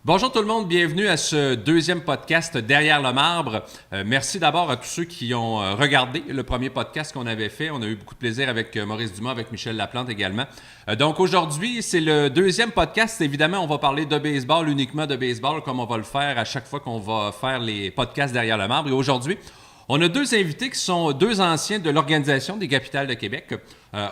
Bonjour tout le monde, bienvenue à ce deuxième podcast Derrière le marbre. Merci d'abord à tous ceux qui ont regardé le premier podcast qu'on avait fait. On a eu beaucoup de plaisir avec Maurice Dumas, avec Michel Laplante également. Donc aujourd'hui, c'est le deuxième podcast. Évidemment, on va parler de baseball, uniquement de baseball, comme on va le faire à chaque fois qu'on va faire les podcasts Derrière le marbre. Et aujourd'hui, on a deux invités qui sont deux anciens de l'Organisation des Capitales de Québec.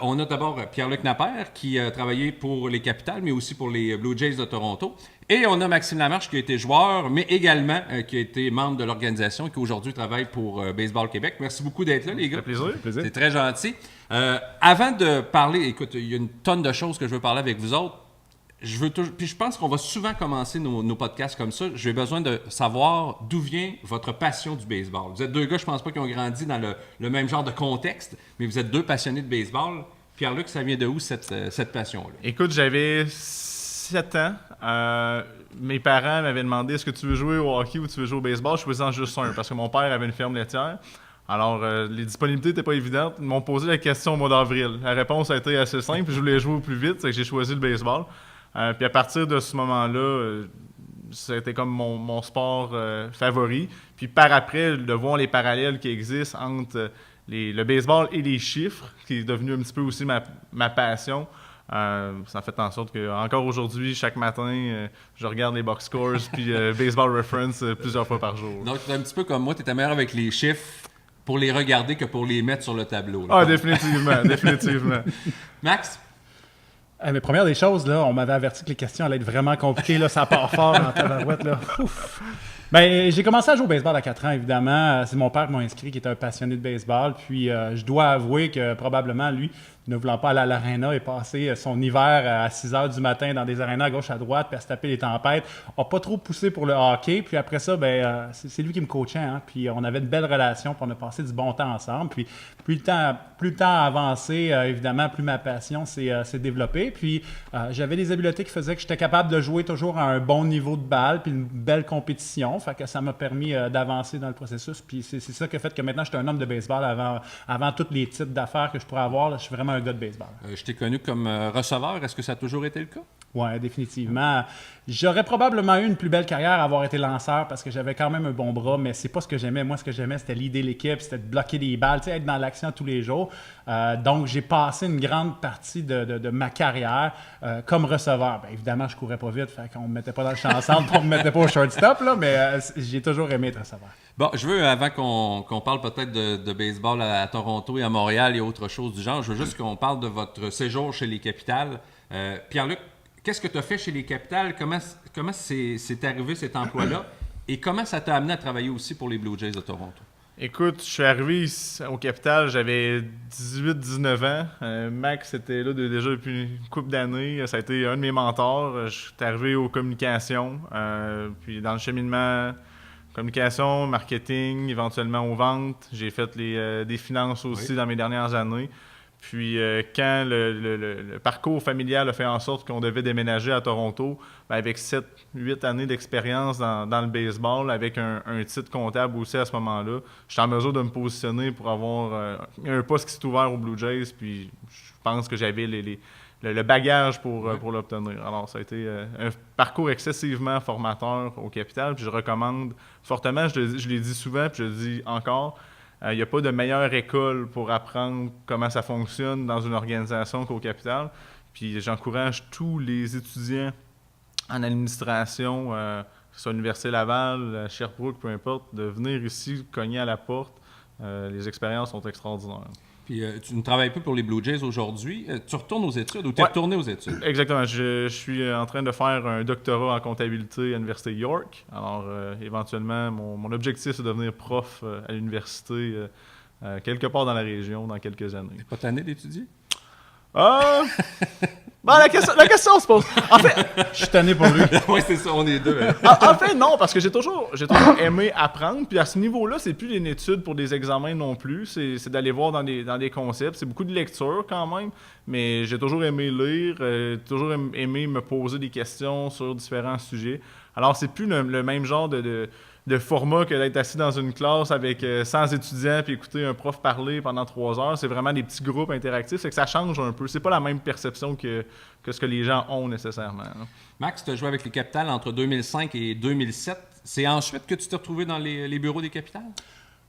On a d'abord Pierre-Luc Napper qui a travaillé pour les Capitales, mais aussi pour les Blue Jays de Toronto. Et on a Maxime Lamarche qui a été joueur, mais également qui a été membre de l'organisation et qui aujourd'hui travaille pour Baseball Québec. Merci beaucoup d'être là, les gars. Ça fait plaisir. C'est très gentil. Avant de parler, écoute, il y a une tonne de choses que je veux parler avec vous autres. Puis je pense qu'on va souvent commencer nos podcasts comme ça. J'ai besoin de savoir d'où vient votre passion du baseball. Vous êtes deux gars, je pense pas, qui ont grandi dans le même genre de contexte, mais vous êtes deux passionnés de baseball. Pierre-Luc, ça vient de où cette passion-là? Écoute, j'avais 7 ans. Mes parents m'avaient demandé est-ce que tu veux jouer au hockey ou tu veux jouer au baseball. Je choisissais en juste un parce que mon père avait une ferme laitière. Alors, les disponibilités n'étaient pas évidentes. Ils m'ont posé la question au mois d'avril. La réponse a été assez simple. Je voulais jouer au plus vite, c'est que j'ai choisi le baseball. Puis à partir de ce moment-là, ça a été comme mon sport favori. Puis par après, de voir les parallèles qui existent entre le baseball et les chiffres, qui est devenu un petit peu aussi ma passion, ça a fait en sorte que encore aujourd'hui, chaque matin, je regarde les box scores puis Baseball Reference plusieurs fois par jour. Donc, tu es un petit peu comme moi, tu étais meilleur avec les chiffres pour les regarder que pour les mettre sur le tableau. Là. Ah, définitivement. Max? Mais première des choses, là, on m'avait averti que les questions allaient être vraiment compliquées. Là, ça part fort en tabarouette. Là. Ouf. Ben, j'ai commencé à jouer au baseball à 4 ans, évidemment. C'est mon père qui m'a inscrit, qui était un passionné de baseball. Puis, je dois avouer que probablement, lui, ne voulant pas aller à l'aréna et passer son hiver à 6 h du matin dans des arénas à gauche, à droite, puis à se taper les tempêtes, n'a pas trop poussé pour le hockey. Puis après ça, c'est lui qui me coachait. Hein? Puis on avait une belle relation, puis on a passé du bon temps ensemble. Puis plus le temps a avancé, évidemment, plus ma passion s'est développée. Puis j'avais des habiletés qui faisaient que j'étais capable de jouer toujours à un bon niveau de balle, puis une belle compétition. Fait que ça m'a permis d'avancer dans le processus. Puis c'est ça qui a fait que maintenant, je suis un homme de baseball avant tous les titres d'affaires que je pourrais avoir. Là, je suis vraiment un gars de baseball. Je t'ai connu comme receveur. Est-ce que ça a toujours été le cas? Oui, définitivement. J'aurais probablement eu une plus belle carrière à avoir été lanceur parce que j'avais quand même un bon bras, mais c'est pas ce que j'aimais. Moi, ce que j'aimais, c'était l'idée de l'équipe, c'était de bloquer des balles, être dans l'action tous les jours. Donc, j'ai passé une grande partie de ma carrière comme receveur. Bien, évidemment, je courais pas vite, fait qu'on me mettait pas dans le champ centre, on me mettait pas au shortstop, là, mais j'ai toujours aimé être receveur. Bon, je veux, avant qu'on parle peut-être de baseball à Toronto et à Montréal et autre chose du genre, je veux juste qu'on parle de votre séjour chez les Capitales. Pierre-Luc, qu'est-ce que tu as fait chez les Capitales? Comment c'est arrivé cet emploi-là? Et comment ça t'a amené à travailler aussi pour les Blue Jays de Toronto? Écoute, je suis arrivé au Capitale, j'avais 18-19 ans. Max était là déjà depuis une couple d'années. Ça a été un de mes mentors. Je suis arrivé aux communications, puis dans le cheminement, communication, marketing, éventuellement aux ventes. J'ai fait des finances aussi dans mes dernières années. Puis quand le parcours familial a fait en sorte qu'on devait déménager à Toronto, avec 7-8 années d'expérience dans le baseball, avec un titre comptable aussi à ce moment-là, j'étais en mesure de me positionner pour avoir un poste qui s'est ouvert aux Blue Jays. Puis je pense que j'avais le bagage pour l'obtenir. Alors ça a été un parcours excessivement formateur au Capitale. Puis je recommande fortement, je l'ai dit souvent, puis je le dis encore, il n'y a pas de meilleure école pour apprendre comment ça fonctionne dans une organisation qu'au Capitale. Puis j'encourage tous les étudiants en administration, que ce soit à l'Université Laval, à Sherbrooke, peu importe, de venir ici cogner à la porte. Les expériences sont extraordinaires. Puis tu ne travailles plus pour les Blue Jays aujourd'hui. Tu retournes aux études ou tu es retourné aux études? Exactement. Je suis en train de faire un doctorat en comptabilité à l'Université York. Alors, éventuellement, mon objectif, c'est de devenir prof à l'université quelque part dans la région dans quelques années. T'es pas tanné d'étudier? La question se pose. En fait, je suis tanné pour lui. Oui, c'est ça, on est deux. En fait, non, parce que j'ai toujours aimé apprendre. Puis à ce niveau-là, c'est plus une étude pour des examens non plus. C'est d'aller voir dans des concepts. C'est beaucoup de lecture quand même. Mais j'ai toujours aimé lire, toujours aimé me poser des questions sur différents sujets. Alors, c'est plus le même genre de de format que d'être assis dans une classe avec 100 étudiants puis écouter un prof parler pendant 3 heures. C'est vraiment des petits groupes interactifs. C'est que ça change un peu. C'est pas la même perception que ce que les gens ont nécessairement. Là. Max, tu as joué avec les Capitals entre 2005 et 2007. C'est ensuite que tu t'es retrouvé dans les bureaux des Capitals?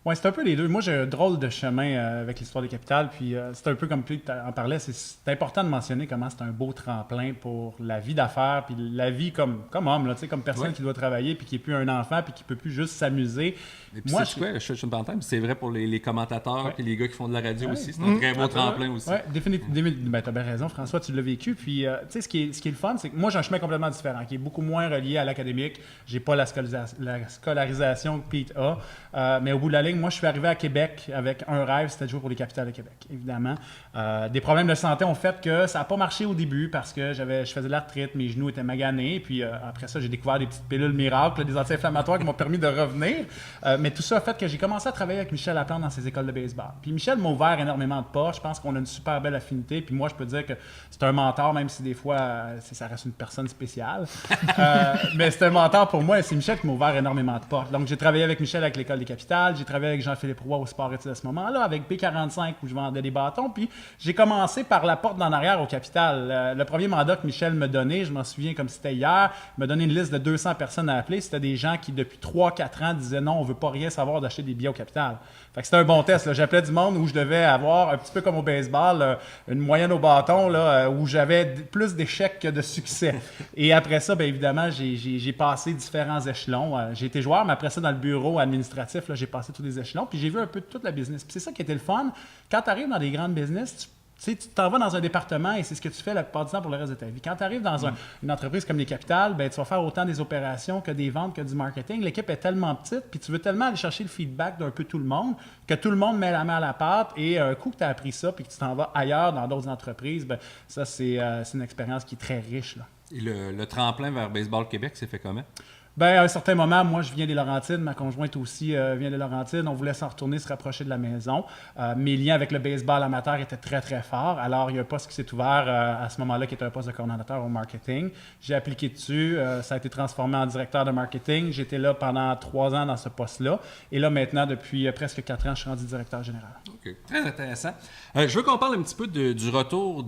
Oui, c'est un peu les deux. Moi, j'ai un drôle de chemin avec l'histoire des Capitales. Puis c'est un peu comme tu en parlais. C'est important de mentionner comment c'est un beau tremplin pour la vie d'affaires, puis la vie comme homme, là, comme personne qui doit travailler, puis qui n'est plus un enfant, puis qui ne peut plus juste s'amuser. Et puis, je me parenthèse, c'est vrai pour les commentateurs et les gars qui font de la radio aussi. C'est un très beau tremplin aussi. Oui, définitivement. Tu as bien raison, François, tu l'as vécu. Puis, tu sais, ce qui est le fun, c'est que moi, j'ai un chemin complètement différent, qui est beaucoup moins relié à l'académique. J'ai pas la scolarisation que Pete a. Mais au bout de la ligne, moi, je suis arrivé à Québec avec un rêve, c'était de jouer pour les Capitals de Québec, évidemment. Des problèmes de santé ont fait que ça n'a pas marché au début parce que je faisais de l'arthrite, mes genoux étaient maganés. Puis après ça, j'ai découvert des petites pilules miracles, des anti-inflammatoires qui m'ont permis de revenir. Mais tout ça a fait que j'ai commencé à travailler avec Michel Laplante dans ses écoles de baseball. Puis Michel m'a ouvert énormément de portes. Je pense qu'on a une super belle affinité. Puis moi, je peux dire que c'est un mentor, même si des fois, ça reste une personne spéciale. Mais c'est un mentor pour moi et c'est Michel qui m'a ouvert énormément de portes. Donc, j'ai travaillé avec Michel avec l'école des Capitales. J'ai travaillé avec Jean-Philippe Roy au Sport Études à ce moment-là, avec B45 où je vendais des bâtons. Puis j'ai commencé par la porte d'en arrière au Capital. Le premier mandat que Michel me donnait, je m'en souviens comme c'était hier, il m'a donné une liste de 200 personnes à appeler. C'était des gens qui, depuis 3-4 ans, disaient non, on veut pas rien savoir d'acheter des billets au Capital. Fait que c'était un bon test. Là. J'appelais du monde où je devais avoir, un petit peu comme au baseball, une moyenne au bâton, là, où j'avais plus d'échecs que de succès. Et après ça, bien évidemment, j'ai passé différents échelons. J'ai été joueur, mais après ça, dans le bureau administratif, là, j'ai passé tous les échelons. Puis j'ai vu un peu de toute la business. Puis c'est ça qui était le fun. Quand tu arrives dans des grandes business, tu t'en vas dans un département et c'est ce que tu fais la plupart du temps pour le reste de ta vie. Quand tu arrives dans une entreprise comme les Capitales, ben, tu vas faire autant des opérations que des ventes, que du marketing. L'équipe est tellement petite, puis tu veux tellement aller chercher le feedback d'un peu tout le monde que tout le monde met la main à la pâte et un coup que tu as appris ça puis que tu t'en vas ailleurs dans d'autres entreprises, ben, ça, c'est une expérience qui est très riche. Là. Et le tremplin vers Baseball Québec s'est fait comment? Ben, à un certain moment, moi, je viens des Laurentides. Ma conjointe aussi vient des Laurentides. On voulait s'en retourner, se rapprocher de la maison. Mes liens avec le baseball amateur étaient très, très forts. Alors, il y a un poste qui s'est ouvert à ce moment-là, qui était un poste de coordonnateur au marketing. J'ai appliqué dessus. Ça a été transformé en directeur de marketing. J'étais là pendant 3 ans dans ce poste-là. Et là, maintenant, depuis presque 4 ans, je suis rendu directeur général. OK. Très intéressant. Je veux qu'on parle un petit peu du retour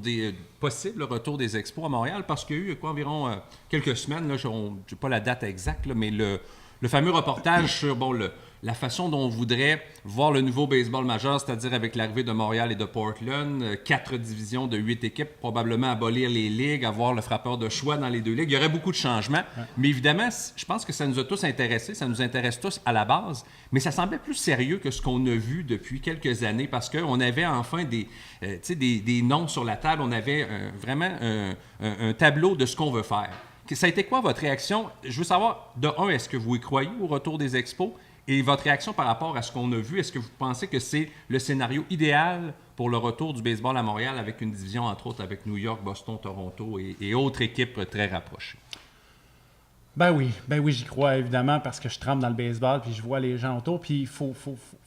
possible retour des expos à Montréal, parce qu'il y a eu environ quelques semaines, je n'ai pas la date exacte, là, mais le fameux reportage sur la façon dont on voudrait voir le nouveau baseball majeur, c'est-à-dire avec l'arrivée de Montréal et de Portland, 4 divisions de 8 équipes, probablement abolir les ligues, avoir le frappeur de choix dans les 2 ligues. Il y aurait beaucoup de changements, mais évidemment, je pense que ça nous a tous intéressés, ça nous intéresse tous à la base, mais ça semblait plus sérieux que ce qu'on a vu depuis quelques années, parce qu'on avait enfin des noms sur la table, on avait vraiment un tableau de ce qu'on veut faire. Ça a été quoi votre réaction? Je veux savoir, de un, est-ce que vous y croyez au retour des expos? Et votre réaction par rapport à ce qu'on a vu, est-ce que vous pensez que c'est le scénario idéal pour le retour du baseball à Montréal avec une division, entre autres, avec New York, Boston, Toronto et autres équipes très rapprochées? Ben oui, j'y crois évidemment parce que je trempe dans le baseball puis je vois les gens autour. Puis il faut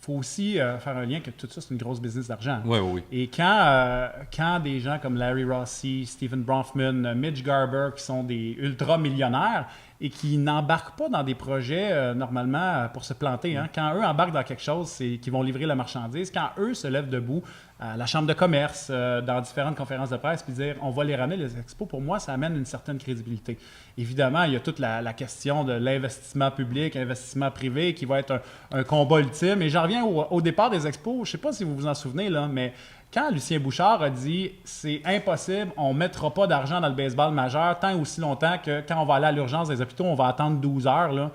aussi faire un lien que tout ça, c'est une grosse business d'argent. Oui. Et quand des gens comme Larry Rossi, Stephen Bronfman, Mitch Garber, qui sont des ultra-millionnaires et qui n'embarquent pas dans des projets normalement pour se planter. Hein. Quand eux embarquent dans quelque chose, c'est qu'ils vont livrer la marchandise. Quand eux se lèvent debout à la chambre de commerce, dans différentes conférences de presse, puis dire on va les ramener les expos, pour moi, ça amène une certaine crédibilité. Évidemment, il y a toute la question de l'investissement public, investissement privé, qui va être un combat ultime. Et j'en reviens au départ des expos. Je ne sais pas si vous vous en souvenez, là, mais quand Lucien Bouchard a dit « c'est impossible, on ne mettra pas d'argent dans le baseball majeur tant et aussi longtemps que quand on va aller à l'urgence des hôpitaux, on va attendre 12 heures. » Là.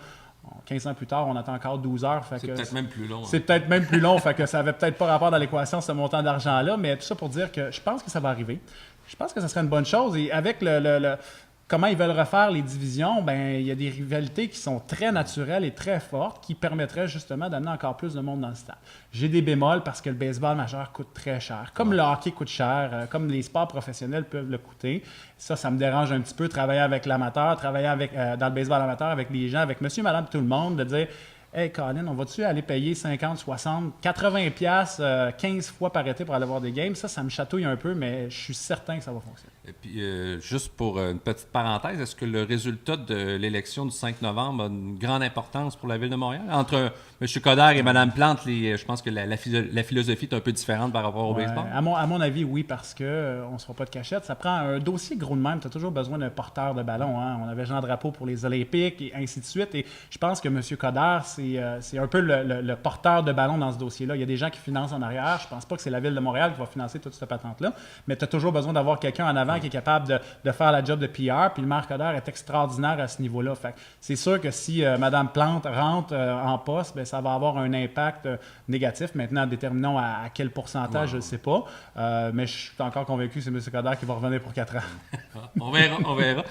15 ans plus tard, on attend encore 12 heures. C'est peut-être même plus long. C'est peut-être même plus long, fait que ça n'avait peut-être pas rapport dans l'équation, ce montant d'argent-là, mais tout ça pour dire que je pense que ça va arriver. Je pense que ça serait une bonne chose. Et avec comment ils veulent refaire les divisions, ben il y a des rivalités qui sont très naturelles et très fortes qui permettraient justement d'amener encore plus de monde dans le stade. J'ai des bémols parce que le baseball majeur coûte très cher. Comme le hockey coûte cher, comme les sports professionnels peuvent le coûter. Ça me dérange un petit peu, travailler avec l'amateur, travailler dans le baseball amateur avec des gens, avec monsieur, madame, tout le monde, de dire « Hey Colin, on va-tu aller payer 50, 60, 80$ 15 fois par été pour aller voir des games? » Ça me chatouille un peu, mais je suis certain que ça va fonctionner. Et puis, juste pour une petite parenthèse, est-ce que le résultat de l'élection du 5 novembre a une grande importance pour la Ville de Montréal? Entre M. Coderre et Mme Plante, je pense que la philosophie est un peu différente par rapport au baseball. À mon avis, oui, parce que on ne se fera pas de cachette. Ça prend un dossier gros de même. Tu as toujours besoin d'un porteur de ballon. Hein? On avait Jean Drapeau pour les Olympiques et ainsi de suite. Et je pense que M. Coderre, c'est un peu le porteur de ballon dans ce dossier-là. Il y a des gens qui financent en arrière. Je pense pas que c'est la Ville de Montréal qui va financer toute cette patente-là. Mais tu as toujours besoin d'avoir quelqu'un en avant qui est capable de faire la job de PR. Puis le maire Coderre est extraordinaire à ce niveau-là. Fait c'est sûr que si Mme Plante rentre en poste, bien, ça va avoir un impact négatif. Maintenant, déterminons à quel pourcentage, je ne sais pas. Mais je suis encore convaincu que c'est M. Coderre qui va revenir pour 4 ans. On verra.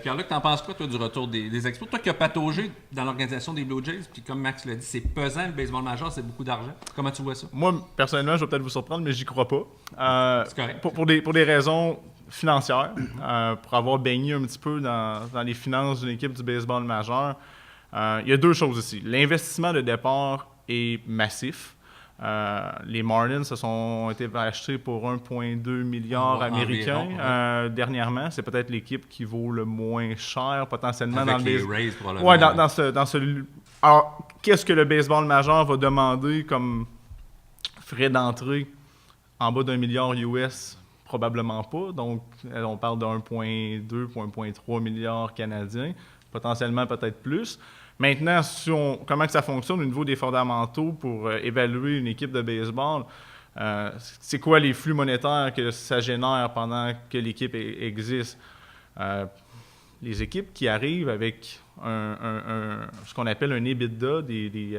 Pierre-Luc, t'en penses quoi, toi, du retour des expos? Toi qui as pataugé dans l'organisation des Blue Jays, puis comme Max l'a dit, c'est pesant, le baseball majeur, c'est beaucoup d'argent. Comment tu vois ça? Moi, personnellement, je vais peut-être vous surprendre, mais j'y crois pas. C'est correct. Pour des raisons financières, pour avoir baigné un petit peu dans les finances d'une équipe du baseball majeur, il y a 2 choses ici. L'investissement de départ est massif. Les Marlins ont été achetés pour 1,2 milliard américains dernièrement. C'est peut-être l'équipe qui vaut le moins cher potentiellement avec dans les le Rays, probablement. Ouais, dans ce. Alors, qu'est-ce que le baseball majeur va demander comme frais d'entrée en bas d'1 milliard US? Probablement pas. Donc, on parle de 1,2, 1,3 milliard canadiens, potentiellement peut-être plus. Maintenant, comment que ça fonctionne au niveau des fondamentaux pour évaluer une équipe de baseball? C'est quoi les flux monétaires que ça génère pendant que l'équipe existe? Les équipes qui arrivent avec ce qu'on appelle un EBITDA, des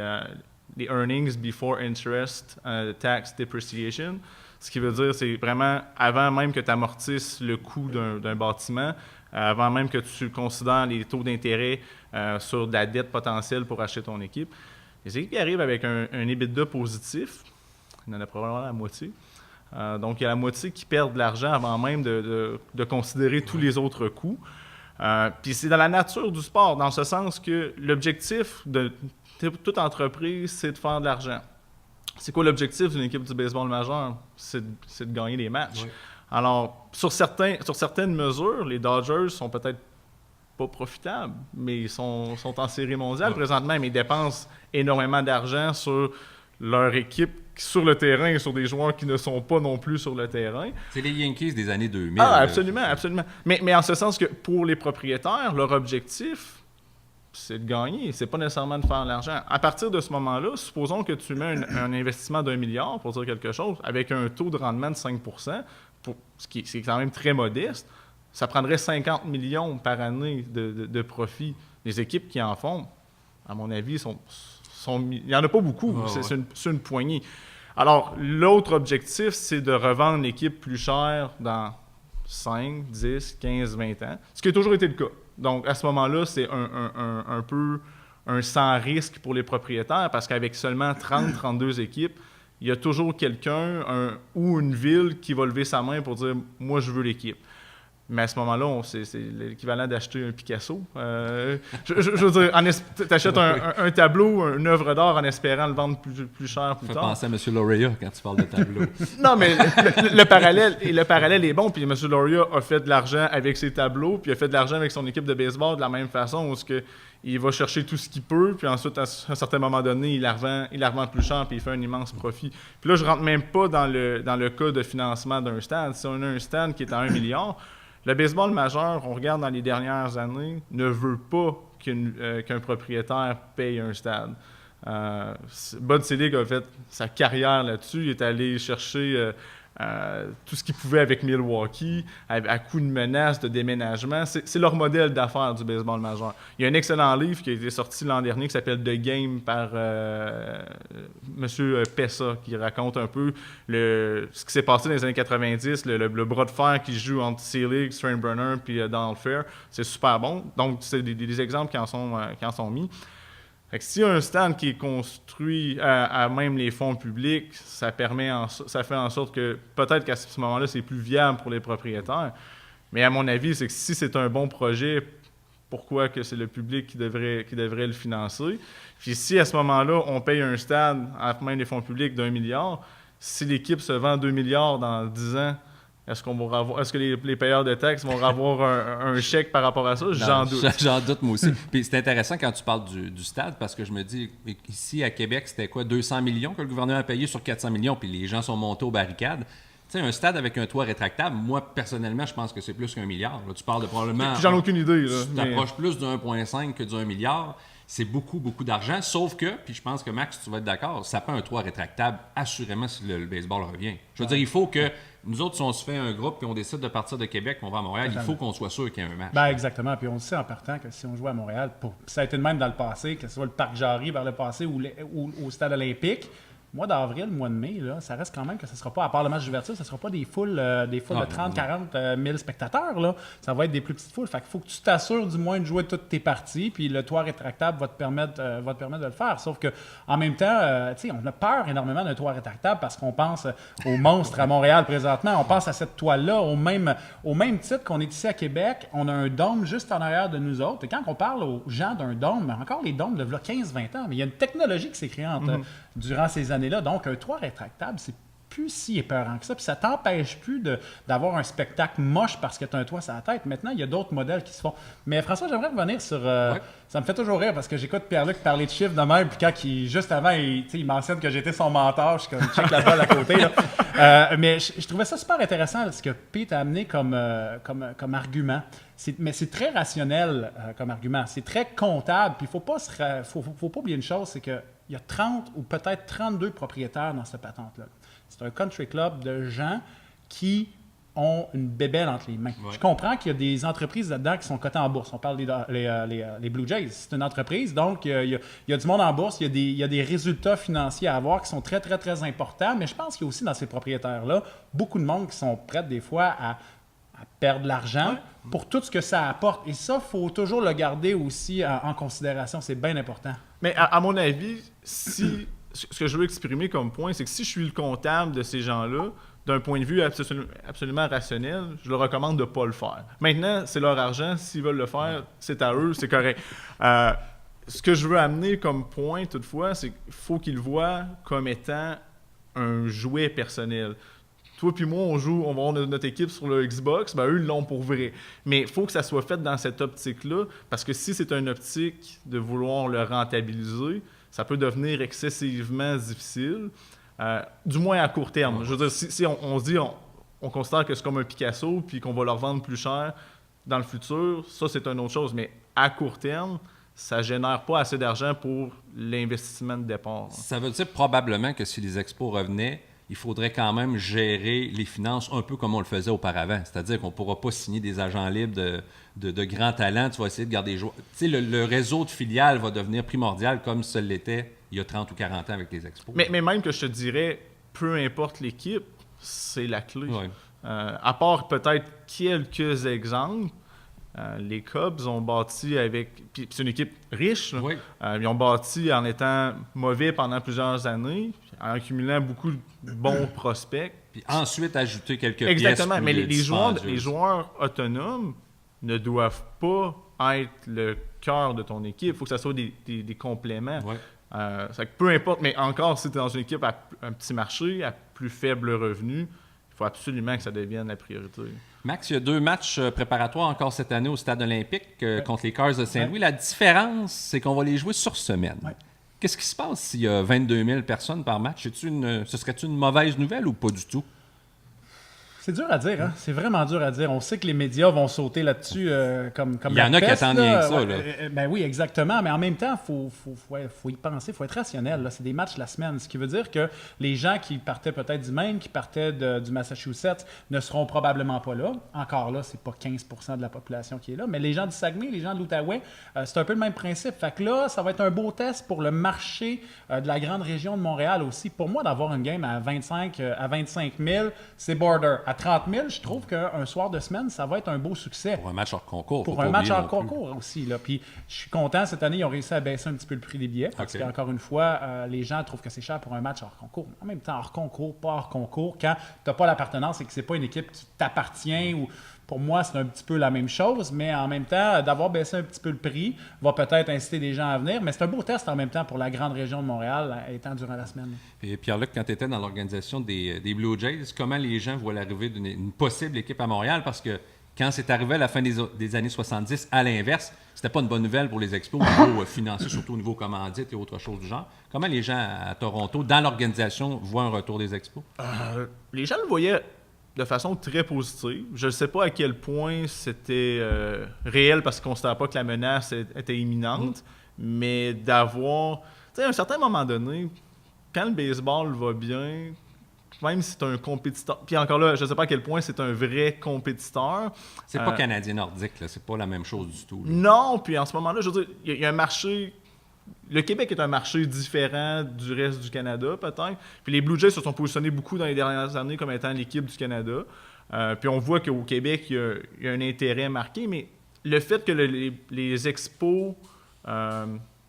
Earnings Before Interest Tax Depreciation, ce qui veut dire c'est vraiment avant même que tu amortisses le coût d'un bâtiment, avant même que tu considères les taux d'intérêt sur de la dette potentielle pour acheter ton équipe. Les équipes qui arrivent avec un EBITDA positif, il y en a probablement la moitié. Donc, il y a la moitié qui perdent de l'argent avant même de considérer tous les autres coûts. Puis c'est dans la nature du sport, dans ce sens que l'objectif de toute entreprise, c'est de faire de l'argent. C'est quoi l'objectif d'une équipe du baseball majeur? C'est de gagner des matchs. Oui. Alors, sur certaines mesures, les Dodgers sont peut-être pas profitables, mais ils sont en série mondiale présentement, mais ils dépensent énormément d'argent sur leur équipe sur le terrain et sur des joueurs qui ne sont pas non plus sur le terrain. C'est les Yankees des années 2000. Ah, absolument, absolument. Mais en ce sens que pour les propriétaires, leur objectif, c'est de gagner, c'est pas nécessairement de faire de l'argent. À partir de ce moment-là, supposons que tu mets un investissement d'1 milliard, pour dire quelque chose, avec un taux de rendement de 5 c'est quand même très modeste, ça prendrait 50 millions par année de profit. Les équipes qui en font, à mon avis, il n'y en a pas beaucoup, c'est une poignée. Alors, l'autre objectif, c'est de revendre l'équipe plus cher dans 5, 10, 15, 20 ans, ce qui a toujours été le cas. Donc, à ce moment-là, c'est un peu un sans risque pour les propriétaires parce qu'avec seulement 30-32 équipes, il y a toujours quelqu'un ou une ville qui va lever sa main pour dire « moi, je veux l'équipe ». Mais à ce moment-là, c'est l'équivalent d'acheter un Picasso. Je veux dire, tu achètes un tableau, une œuvre d'art en espérant le vendre plus cher plus tard. Je penser à M. Loria quand tu parles de tableau. Non, mais le parallèle est bon. Puis M. Loria a fait de l'argent avec ses tableaux, puis il a fait de l'argent avec son équipe de baseball de la même façon, où il va chercher tout ce qu'il peut, puis ensuite, à un certain moment donné, il la revend plus cher, puis il fait un immense profit. Puis là, je rentre même pas dans le cas de financement d'un stade. Si on a un stade qui est à 1 milliard, le baseball majeur, on regarde dans les dernières années, ne veut pas qu'un propriétaire paye un stade. Bud Selig a fait sa carrière là-dessus. Il est allé chercher tout ce qu'il pouvait avec Milwaukee, à coup de menaces, de déménagement. C'est leur modèle d'affaires du baseball majeur. Il y a un excellent livre qui a été sorti l'an dernier qui s'appelle The Game par M. Pessa, qui raconte un peu ce qui s'est passé dans les années 90, le bras de fer qui joue entre Selig, Steinbrenner puis Donald Fair. C'est super bon. Donc, c'est des exemples qui en sont mis. Fait que si un stand qui est construit à même les fonds publics, ça fait en sorte que peut-être qu'à ce moment-là, c'est plus viable pour les propriétaires. Mais à mon avis, c'est que si c'est un bon projet, pourquoi que c'est le public qui devrait le financer? Puis si à ce moment-là, on paye un stade à même les fonds publics d'1 milliard, si l'équipe se vend 2 milliards dans 10 ans, Est-ce que les payeurs de taxes vont avoir un chèque par rapport à ça? J'en doute. J'en doute, moi aussi. Puis c'est intéressant quand tu parles du stade, parce que je me dis, ici à Québec, c'était quoi, 200 millions que le gouvernement a payé sur 400 millions, puis les gens sont montés aux barricades. Tu sais, un stade avec un toit rétractable, moi, personnellement, je pense que c'est plus qu'un milliard. Là, tu parles de probablement... J'en ai aucune idée. Là, tu t'approches plus de 1,5 que de 1 milliard. C'est beaucoup, beaucoup d'argent. Sauf que, puis je pense que Max, tu vas être d'accord, ça prend un toit rétractable, assurément, si le baseball revient. Je veux dire, il faut que... Nous autres, si on se fait un groupe et on décide de partir de Québec, on va à Montréal, il faut qu'on soit sûr qu'il y a un match. Ben exactement. Puis on le sait en partant que si on joue à Montréal, ça a été de même dans le passé, que ce soit le Parc Jarry vers le passé ou au Stade olympique. Mois d'avril, mois de mai, là, ça reste quand même que ce ne sera pas, à part le match d'ouverture, ce ne sera pas des foules de 30, 40 000 spectateurs. Là. Ça va être des plus petites foules. Fait qu'il faut que tu t'assures du moins de jouer toutes tes parties, puis le toit rétractable va te permettre de le faire. Sauf qu'en même temps, on a peur énormément d'un toit rétractable parce qu'on pense aux monstres à Montréal présentement. On pense à cette toile-là au même titre qu'on est ici à Québec. On a un dôme juste en arrière de nous autres. Et quand on parle aux gens d'un dôme, encore les dômes de 15-20 ans, mais il y a une technologie qui s'est créée durant ces années-là. Donc, un toit rétractable, c'est plus si épeurant que ça. Puis ça t'empêche plus d'avoir un spectacle moche parce que tu as un toit sur la tête. Maintenant, il y a d'autres modèles qui se font. Mais François, j'aimerais revenir sur... Ça me fait toujours rire parce que j'écoute Pierre-Luc parler de chiffres de même. Puis quand juste avant, il mentionne que j'étais son mentor, je suis comme check la balle à côté. Là. Mais je trouvais ça super intéressant ce que Pete a amené comme argument. Mais c'est très rationnel comme argument. C'est très comptable. Puis il ne faut pas oublier une chose, c'est que il y a 30 ou peut-être 32 propriétaires dans cette patente-là. C'est un country club de gens qui ont une bébelle entre les mains. Ouais. Je comprends qu'il y a des entreprises là-dedans qui sont cotées en bourse. On parle des Blue Jays. C'est une entreprise, donc il y a du monde en bourse. Il y a des résultats financiers à avoir qui sont très, très, très importants. Mais je pense qu'il y a aussi dans ces propriétaires-là beaucoup de monde qui sont prêts des fois à perdre de l'argent pour tout ce que ça apporte. Et ça, il faut toujours le garder aussi en considération. C'est bien important. Mais à mon avis, ce que je veux exprimer comme point, c'est que si je suis le comptable de ces gens-là, d'un point de vue absolument rationnel, je leur recommande de ne pas le faire. Maintenant, c'est leur argent. S'ils veulent le faire, c'est à eux, c'est correct. Ce que je veux amener comme point, toutefois, c'est qu'il faut qu'ils le voient comme étant un jouet personnel. Toi puis moi, on va avoir notre équipe sur le Xbox, ben eux, ils l'ont pour vrai. Mais il faut que ça soit fait dans cette optique-là, parce que si c'est une optique de vouloir le rentabiliser, ça peut devenir excessivement difficile, du moins à court terme. Je veux dire, si on se dit, on considère que c'est comme un Picasso, puis qu'on va le revendre plus cher dans le futur, ça, c'est une autre chose. Mais à court terme, ça ne génère pas assez d'argent pour l'investissement de départ. Ça veut dire probablement que si les expos revenaient, il faudrait quand même gérer les finances un peu comme on le faisait auparavant. C'est-à-dire qu'on ne pourra pas signer des agents libres de grands talents. Tu vas essayer de garder les joueurs. Tu sais, le réseau de filiales va devenir primordial comme ce l'était il y a 30 ou 40 ans avec les expos. Mais même que je te dirais, peu importe l'équipe, c'est la clé. Oui. À part peut-être quelques exemples, les Cubs ont bâti avec... Puis c'est une équipe riche. Oui. Ils ont bâti en étant mauvais pendant plusieurs années, en accumulant beaucoup de bons prospects. Puis ensuite, ajouter quelques Exactement, pièces. Mais les joueurs autonomes ne doivent pas être le cœur de ton équipe. Il faut que ça soit des compléments. Oui. Ça que peu importe, mais encore, si tu es dans une équipe à un petit marché, à plus faible revenu, il faut absolument que ça devienne la priorité. Max, il y a 2 matchs préparatoires encore cette année au Stade olympique contre les Cars de Saint-Louis. La différence, c'est qu'on va les jouer sur semaine. Ouais. Qu'est-ce qui se passe s'il y a 22 000 personnes par match? Ce serait-tu une mauvaise nouvelle ou pas du tout? C'est dur à dire, hein? C'est vraiment dur à dire. On sait que les médias vont sauter là-dessus comme il y en a qui attendent rien que ça. Là. Ben oui, exactement. Mais en même temps, faut y penser. Il faut être rationnel. Là. C'est des matchs la semaine. Ce qui veut dire que les gens qui partaient peut-être du Maine, qui partaient du Massachusetts, ne seront probablement pas là. Encore là, c'est pas 15% de la population qui est là. Mais les gens du Saguenay, les gens de l'Outaouais, c'est un peu le même principe. Fait que là, ça va être un beau test pour le marché de la grande région de Montréal aussi. Pour moi, d'avoir une game à 25 000, c'est border. À 30 000, je trouve qu'un soir de semaine, ça va être un beau succès. Pour un match hors concours. Pour un match hors concours aussi. Là. Puis je suis content, cette année, ils ont réussi à baisser un petit peu le prix des billets. Parce qu'encore une fois, les gens trouvent que c'est cher pour un match hors concours. En même temps, hors concours, pas hors concours, quand tu n'as pas l'appartenance et que c'est pas une équipe qui t'appartient ou pour moi, c'est un petit peu la même chose, mais en même temps, d'avoir baissé un petit peu le prix va peut-être inciter des gens à venir. Mais c'est un beau test en même temps pour la grande région de Montréal, étant durant la semaine. Et Pierre-Luc, quand tu étais dans l'organisation des Blue Jays, comment les gens voient l'arrivée d'une possible équipe à Montréal? Parce que quand c'est arrivé à la fin des années 70, à l'inverse, c'était pas une bonne nouvelle pour les Expos au niveau financier, surtout au niveau commandite et autre chose du genre. Comment les gens à Toronto, dans l'organisation, voient un retour des Expos? Les gens le voyaient de façon très positive. Je ne sais pas à quel point c'était réel parce qu'on ne considérait pas que la menace était imminente, mais d'avoir... Tu sais, à un certain moment donné, quand le baseball va bien, même si c'est un compétiteur... Puis encore là, je ne sais pas à quel point c'est un vrai compétiteur. C'est pas canadien nordique, là. C'est pas la même chose du tout. Là. Non, puis en ce moment-là, je veux dire, il y a un marché... Le Québec est un marché différent du reste du Canada, peut-être. Puis les Blue Jays se sont positionnés beaucoup dans les dernières années comme étant l'équipe du Canada. Puis on voit qu'au Québec, il y a un intérêt marqué, mais le fait que les expos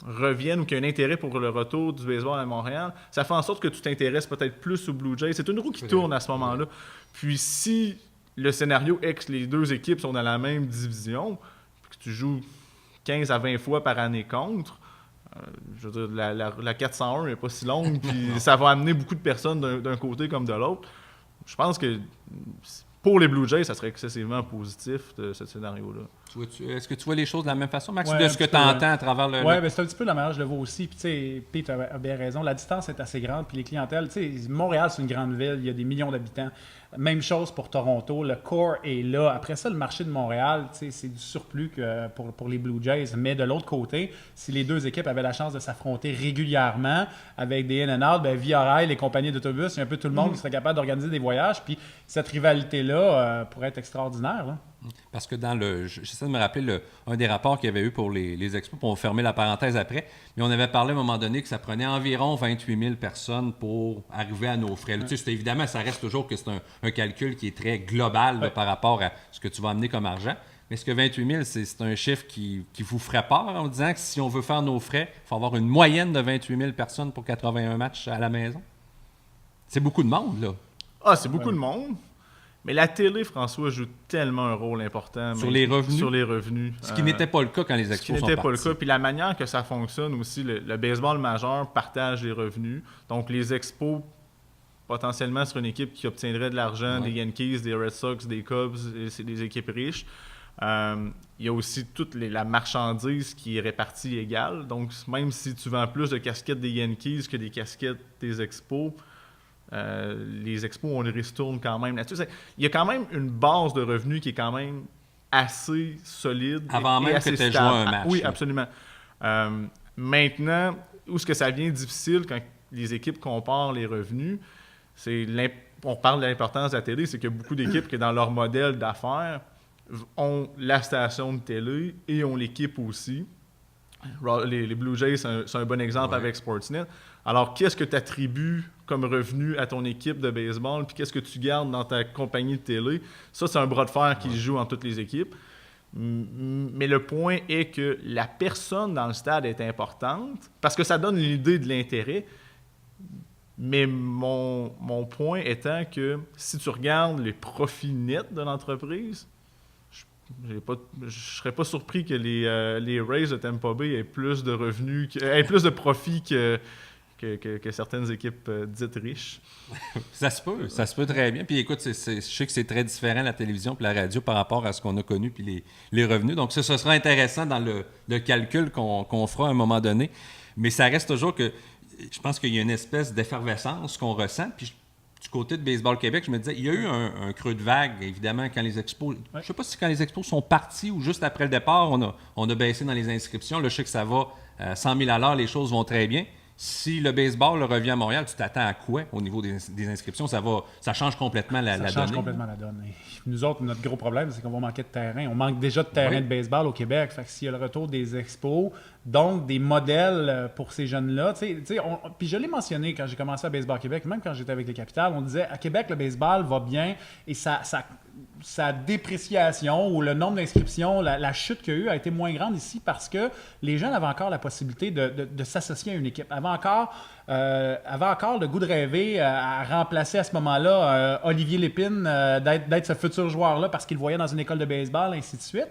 reviennent ou qu'il y a un intérêt pour le retour du baseball à Montréal, ça fait en sorte que tu t'intéresses peut-être plus aux Blue Jays. C'est une roue qui tourne à ce moment-là. Puis si le scénario est que les deux équipes sont dans la même division, puis que tu joues 15 à 20 fois par année contre, je veux dire, la 401 n'est pas si longue, puis ça va amener beaucoup de personnes d'un côté comme de l'autre. Je pense que pour les Blue Jays, ça serait excessivement positif de ce scénario-là. Est-ce que tu vois les choses de la même façon, Max, Ouais, de ce que tu entends à travers le... Oui, c'est un petit peu la manière, je le vois aussi. Puis, tu sais, Pete a bien raison. La distance est assez grande. Puis, les clientèles, tu sais, Montréal, c'est une grande ville. Il y a des millions d'habitants. Même chose pour Toronto. Le core est là. Après ça, le marché de Montréal, tu sais, c'est du surplus que pour les Blue Jays. Mais de l'autre côté, si les deux équipes avaient la chance de s'affronter régulièrement avec des in-and-out, ben, Via Rail, les compagnies d'autobus, il y a un peu tout le monde qui serait capable d'organiser des voyages. Puis, cette rivalité-là pourrait être extraordinaire, là. Parce que j'essaie de me rappeler un des rapports qu'il y avait eu pour les expos, pour fermer la parenthèse après, mais on avait parlé à un moment donné que ça prenait environ 28 000 personnes pour arriver à nos frais. Là, tu sais, évidemment, ça reste toujours que c'est un calcul qui est très global là, par rapport à ce que tu vas amener comme argent. Mais est-ce que 28 000, c'est un chiffre qui vous ferait peur en disant que si on veut faire nos frais, il faut avoir une moyenne de 28 000 personnes pour 81 matchs à la maison? C'est beaucoup de monde, là. Ah, c'est beaucoup de monde. Mais la télé, François, joue tellement un rôle important. Sur les revenus? Sur les revenus. Ce qui n'était pas le cas quand les expos sont partis. Ce qui n'était pas le cas. Puis la manière que ça fonctionne aussi, le baseball majeur partage les revenus. Donc les expos, potentiellement, sur une équipe qui obtiendrait de l'argent, des Yankees, des Red Sox, des Cubs, c'est des équipes riches. Il y a aussi toute la marchandise qui est répartie égale. Donc même si tu vends plus de casquettes des Yankees que des casquettes des expos, les expos, on les ristourne quand même là-dessus. Il y a quand même une base de revenus qui est quand même assez solide. Avant même que tu aies joué un match. Oui, absolument. Maintenant, où est-ce que ça devient difficile quand les équipes comparent les revenus, on parle de l'importance de la télé, c'est qu'il y a beaucoup d'équipes qui, dans leur modèle d'affaires, ont la station de télé et ont l'équipe aussi. Les Blue Jays, c'est un bon exemple avec Sportsnet. Alors, qu'est-ce que tu attribues comme revenu à ton équipe de baseball, puis qu'est-ce que tu gardes dans ta compagnie de télé? Ça, c'est un bras de fer qui se joue en toutes les équipes. Mais le point est que la personne dans le stade est importante, parce que ça donne l'idée de l'intérêt. Mais mon point étant que si tu regardes les profits nets de l'entreprise, je ne serais pas surpris que les Rays de Tampa Bay aient plus de revenus, aient plus de profits que certaines équipes dites riches. Ça se peut très bien. Puis écoute, je sais que c'est très différent la télévision et la radio par rapport à ce qu'on a connu puis les revenus. Donc ça sera intéressant dans le calcul qu'on fera à un moment donné. Mais ça reste toujours que je pense qu'il y a une espèce d'effervescence qu'on ressent. Puis du côté de Baseball Québec, je me disais, il y a eu un creux de vague, évidemment, quand les expos... Je ne sais pas si quand les expos sont partis ou juste après le départ, on a baissé dans les inscriptions. Là, je sais que ça va 100 000 à l'heure, les choses vont très bien. Si le baseball revient à Montréal, tu t'attends à quoi au niveau des inscriptions? Ça change complètement la donne. Ça change complètement la donne. Et nous autres, notre gros problème, c'est qu'on va manquer de terrain. On manque déjà de terrain de baseball au Québec. Fait que s'il y a le retour des expos, Donc, des modèles pour ces jeunes-là. Puis je l'ai mentionné quand j'ai commencé à Baseball Québec, même quand j'étais avec les Capitales, on disait à Québec, le baseball va bien et sa dépréciation ou le nombre d'inscriptions, la chute qu'il y a eu a été moins grande ici parce que les jeunes avaient encore la possibilité de s'associer à une équipe. Avaient encore le goût de rêver à remplacer à ce moment-là Olivier Lépine, d'être ce futur joueur-là parce qu'il le voyait dans une école de baseball, ainsi de suite.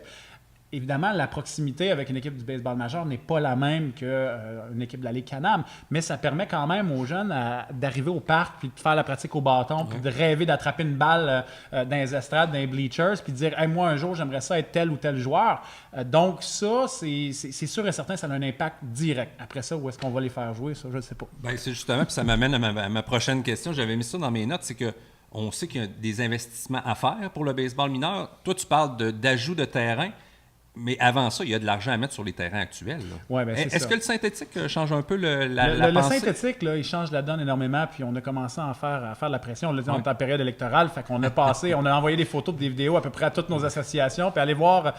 Évidemment, la proximité avec une équipe du baseball majeur n'est pas la même qu'une équipe de la Ligue Can-Am, mais ça permet quand même aux jeunes d'arriver au parc puis de faire la pratique au bâton, puis de rêver d'attraper une balle dans les estrades, dans les bleachers, puis de dire hey, « moi, un jour, j'aimerais ça être tel ou tel joueur ». Donc ça, c'est sûr et certain, ça a un impact direct. Après ça, où est-ce qu'on va les faire jouer, ça, je ne sais pas. Bien, c'est justement, puis ça m'amène à ma prochaine question. J'avais mis ça dans mes notes, c'est que on sait qu'il y a des investissements à faire pour le baseball mineur. Toi, tu parles d'ajout de terrain. Mais avant ça, il y a de l'argent à mettre sur les terrains actuels. Ouais, ben Est-ce que le synthétique change un peu la le pensée? synthétique, là, il change la donne énormément, puis on a commencé à faire de la pression. On l'a dit, on était en période électorale, fait qu'on a passé, on a envoyé des photos et des vidéos à peu près à toutes nos associations, puis aller voir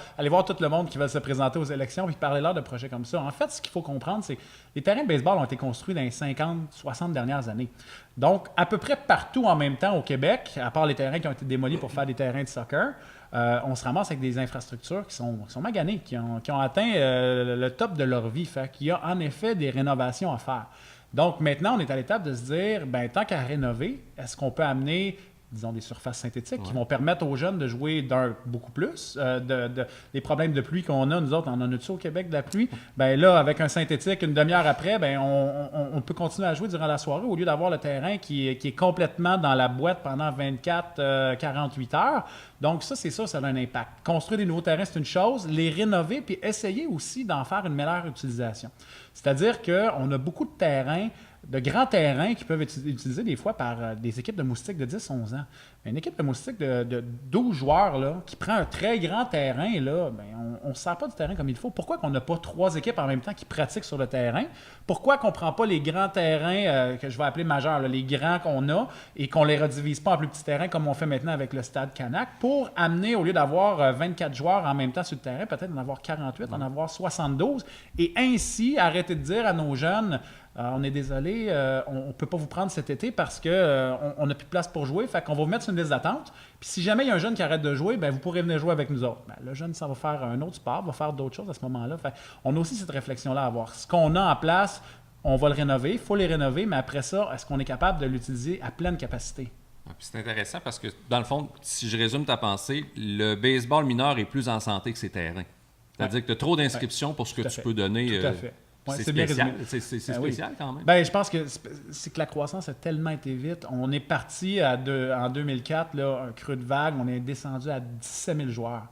tout le monde qui va se présenter aux élections, puis parler-leur de projets comme ça. En fait, ce qu'il faut comprendre, c'est que les terrains de baseball ont été construits dans les 50-60 dernières années. Donc, à peu près partout en même temps au Québec, à part les terrains qui ont été démolis pour faire des terrains de soccer, on se ramasse avec des infrastructures qui sont maganées, qui ont atteint le top de leur vie. Fait qu'il y a en effet des rénovations à faire. Donc maintenant, on est à l'étape de se dire, ben tant qu'à rénover, est-ce qu'on peut amener, disons, des surfaces synthétiques qui vont permettre aux jeunes de jouer beaucoup plus. Les problèmes de pluie qu'on a, nous autres, on en a dessus au Québec de la pluie. Ben là, avec un synthétique, une demi-heure après, ben on peut continuer à jouer durant la soirée au lieu d'avoir le terrain qui est complètement dans la boîte pendant 24-48 heures. Donc ça, c'est sûr, ça a un impact. Construire des nouveaux terrains, c'est une chose. Les rénover, puis essayer aussi d'en faire une meilleure utilisation. C'est-à-dire qu'on a beaucoup de terrains, de grands terrains qui peuvent être utilisés des fois par des équipes de moustiques de 10-11 ans. Une équipe de moustiques de 12 joueurs là, qui prend un très grand terrain, là, ben, on ne sert pas du terrain comme il faut. Pourquoi qu'on n'a pas 3 équipes en même temps qui pratiquent sur le terrain? Pourquoi qu'on ne prend pas les grands terrains que je vais appeler majeurs, là, les grands qu'on a, et qu'on ne les redivise pas en plus petits terrains comme on fait maintenant avec le Stade Canac, pour amener, au lieu d'avoir 24 joueurs en même temps sur le terrain, peut-être en avoir 48, en avoir 72, et ainsi arrêter de dire à nos jeunes on est désolé, on ne peut pas vous prendre cet été parce qu'on n'a plus de place pour jouer. Fait qu'on va vous mettre sur une liste d'attente. Puis si jamais il y a un jeune qui arrête de jouer, ben vous pourrez venir jouer avec nous autres. Ben, le jeune, ça va faire un autre sport, va faire d'autres choses à ce moment-là. Fait on a aussi cette réflexion-là à avoir. Ce qu'on a en place, on va le rénover. Il faut les rénover, mais après ça, est-ce qu'on est capable de l'utiliser à pleine capacité? C'est intéressant parce que, dans le fond, si je résume ta pensée, le baseball mineur est plus en santé que ses terrains. C'est-à-dire que tu as trop d'inscriptions pour ce que tu peux donner. Tout à fait. Ouais, c'est bien spécial, résumé. c'est spécial quand même. Ben, je pense que c'est que la croissance a tellement été vite. On est parti en 2004, là, un creux de vague, on est descendu à 17 000 joueurs.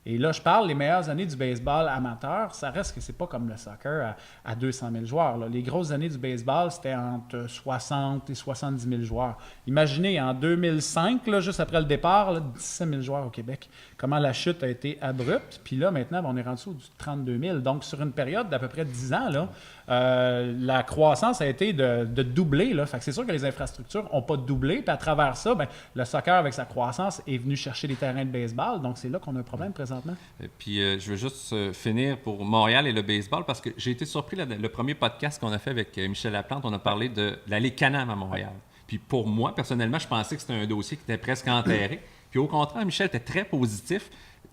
Et là, je parle, les meilleures années du baseball amateur, ça reste que c'est pas comme le soccer à 200 000 joueurs. Là. Les grosses années du baseball, c'était entre 60 et 70 000 joueurs. Imaginez, en 2005, là, juste après le départ, là, 17 000 joueurs au Québec. Comment la chute a été abrupte. Puis là, maintenant, on est rendu au 32 000. Donc, sur une période d'à peu près 10 ans, là, la croissance a été de doubler. Là. Fait que c'est sûr que les infrastructures n'ont pas doublé. Puis à travers ça, ben, le soccer, avec sa croissance, est venu chercher des terrains de baseball. Donc, c'est là qu'on a un problème présentement. Et puis, je veux juste finir pour Montréal et le baseball parce que j'ai été surpris, le premier podcast qu'on a fait avec Michel Laplante, on a parlé de la Ligue Can-Am à Montréal. Puis pour moi, personnellement, je pensais que c'était un dossier qui était presque enterré. Puis au contraire, Michel était très positif.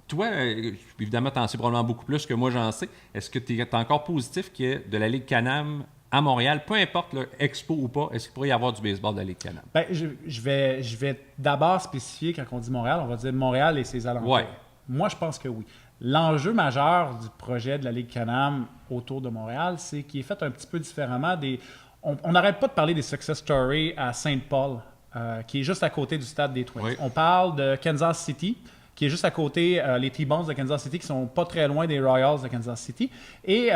Toi, évidemment, tu en sais probablement beaucoup plus que moi, j'en sais. Est-ce que tu es encore positif qu'il y ait de la Ligue Can-Am à Montréal, peu importe, là, expo ou pas, est-ce qu'il pourrait y avoir du baseball de la Ligue Can-Am? Bien, je vais d'abord spécifier, quand on dit Montréal, on va dire Montréal et ses alentours. Ouais. Moi, je pense que oui. L'enjeu majeur du projet de la Ligue Can-Am autour de Montréal, c'est qu'il est fait un petit peu différemment. On n'arrête pas de parler des success stories à Saint-Paul, qui est juste à côté du stade des Twins. Oui. On parle de Kansas City, qui est juste à côté, les T-Bones de Kansas City, qui sont pas très loin des Royals de Kansas City. Et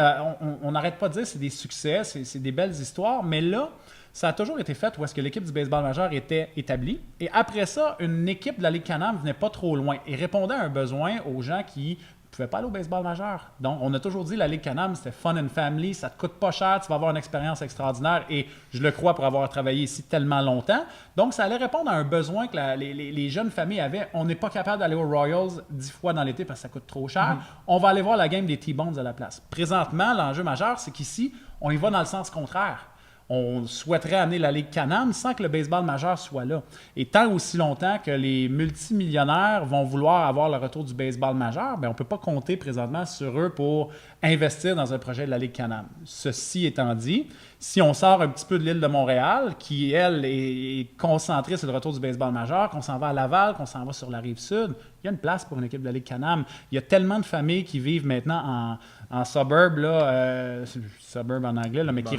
on n'arrête pas de dire que c'est des succès, c'est des belles histoires, mais là, ça a toujours été fait où est-ce que l'équipe du baseball majeur était établie. Et après ça, une équipe de la Ligue Can-Am venait pas trop loin et répondait à un besoin aux gens qui pouvais pas aller au baseball majeur. Donc, on a toujours dit la Ligue Can-Am, c'était fun and family, ça te coûte pas cher, tu vas avoir une expérience extraordinaire et je le crois pour avoir travaillé ici tellement longtemps. Donc, ça allait répondre à un besoin que les jeunes familles avaient. On n'est pas capable d'aller aux Royals 10 fois dans l'été parce que ça coûte trop cher. On va aller voir la game des T-Bones à la place. Présentement, l'enjeu majeur, c'est qu'ici, on y va dans le sens contraire. On souhaiterait amener la Ligue Can-Am sans que le baseball majeur soit là. Et tant aussi longtemps que les multimillionnaires vont vouloir avoir le retour du baseball majeur, bien, on ne peut pas compter présentement sur eux pour investir dans un projet de la Ligue Can-Am. Ceci étant dit, si on sort un petit peu de l'île de Montréal, qui, elle, est concentrée sur le retour du baseball majeur, qu'on s'en va à Laval, qu'on s'en va sur la Rive-Sud, il y a une place pour une équipe de la Ligue Can-Am. Il y a tellement de familles qui vivent maintenant en suburb, là, suburb en anglais, là, mais qui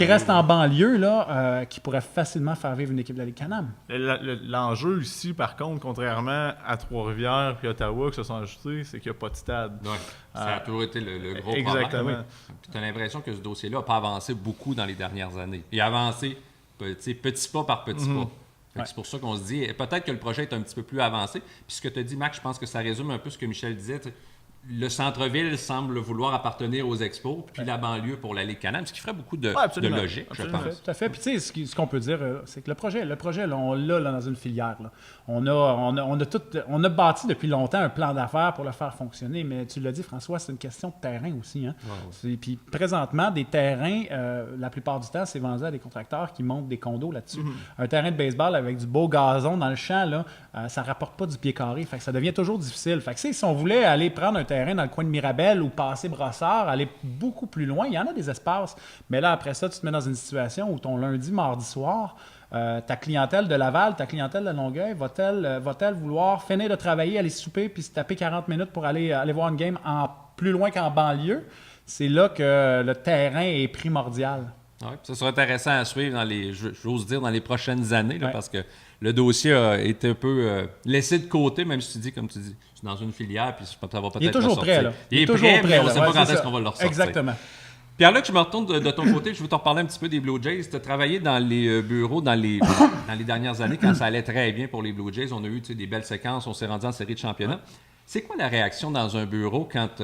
restent en banlieue, là, qui pourraient facilement faire vivre une équipe de la Ligue Can-Am. L'enjeu ici, par contre, contrairement à Trois-Rivières et Ottawa qui se sont ajoutés, c'est qu'il n'y a pas de stade. Ouais, ça a toujours été le gros exactement. problème. Tu as l'impression que ce dossier-là n'a pas avancé beaucoup dans les dernières années. Il a avancé petit pas par petit pas. C'est pour ça qu'on se dit, peut-être que le projet est un petit peu plus avancé. Puis ce que tu as dit, Max, je pense que ça résume un peu ce que Michel disait. Le centre-ville semble vouloir appartenir aux Expos, puis la banlieue pour la Ligue Can-Am, ce qui ferait beaucoup de logique, absolument. je pense. Tout à fait. Puis tu sais, ce qu'on peut dire, c'est que le projet là, on l'a là, dans une filière. Là. On a bâti depuis longtemps un plan d'affaires pour le faire fonctionner, mais tu l'as dit, François, c'est une question de terrain aussi. Hein? Ouais. Puis présentement, des terrains, la plupart du temps, c'est vendu à des contracteurs qui montent des condos là-dessus. Un terrain de baseball avec du beau gazon dans le champ, là, ça ne rapporte pas du pied carré. Fait que ça devient toujours difficile. Fait que si on voulait aller prendre un terrain dans le coin de Mirabel ou passer Brossard, aller beaucoup plus loin, il y en a des espaces. Mais là, après ça, tu te mets dans une situation où ton lundi, mardi soir, ta clientèle de Laval, ta clientèle de Longueuil, va-t-elle vouloir finir de travailler, aller souper puis se taper 40 minutes pour aller voir une game plus loin qu'en banlieue? C'est là que le terrain est primordial. Ouais, ça sera intéressant à suivre j'ose dire, dans les prochaines années, là, parce que le dossier a été un peu laissé de côté, même si tu dis, comme tu dis, c'est dans une filière, puis ça va peut-être il est toujours prêt, là. Il est prêt, mais on ne sait pas quand est-ce qu'on va le ressortir. Exactement. Pierre-Luc, je me retourne de ton côté, je veux te reparler un petit peu des Blue Jays. Tu as travaillé dans les bureaux dans les dernières années, quand ça allait très bien pour les Blue Jays. On a eu des belles séquences, on s'est rendu en série de championnat. C'est quoi la réaction dans un bureau quand,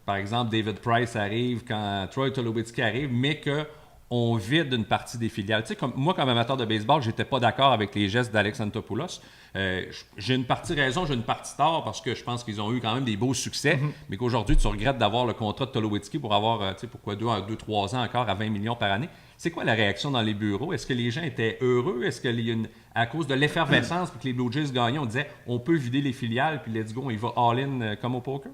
par exemple, David Price arrive, quand Troy Tulowitzki arrive, mais que on vide une partie des filiales. Tu sais, comme amateur de baseball, j'étais pas d'accord avec les gestes d'Alex Anthopoulos. J'ai une partie raison, j'ai une partie tort, parce que je pense qu'ils ont eu quand même des beaux succès, mais qu'aujourd'hui, tu regrettes d'avoir le contrat de Tulowitzki pour avoir, pourquoi 2-3 ans encore à 20 millions par année. C'est quoi la réaction dans les bureaux? Est-ce que les gens étaient heureux? Est-ce que à cause de l'effervescence puis que les Blue Jays gagnaient, on disait on peut vider les filiales puis let's go, on y va all-in comme au poker?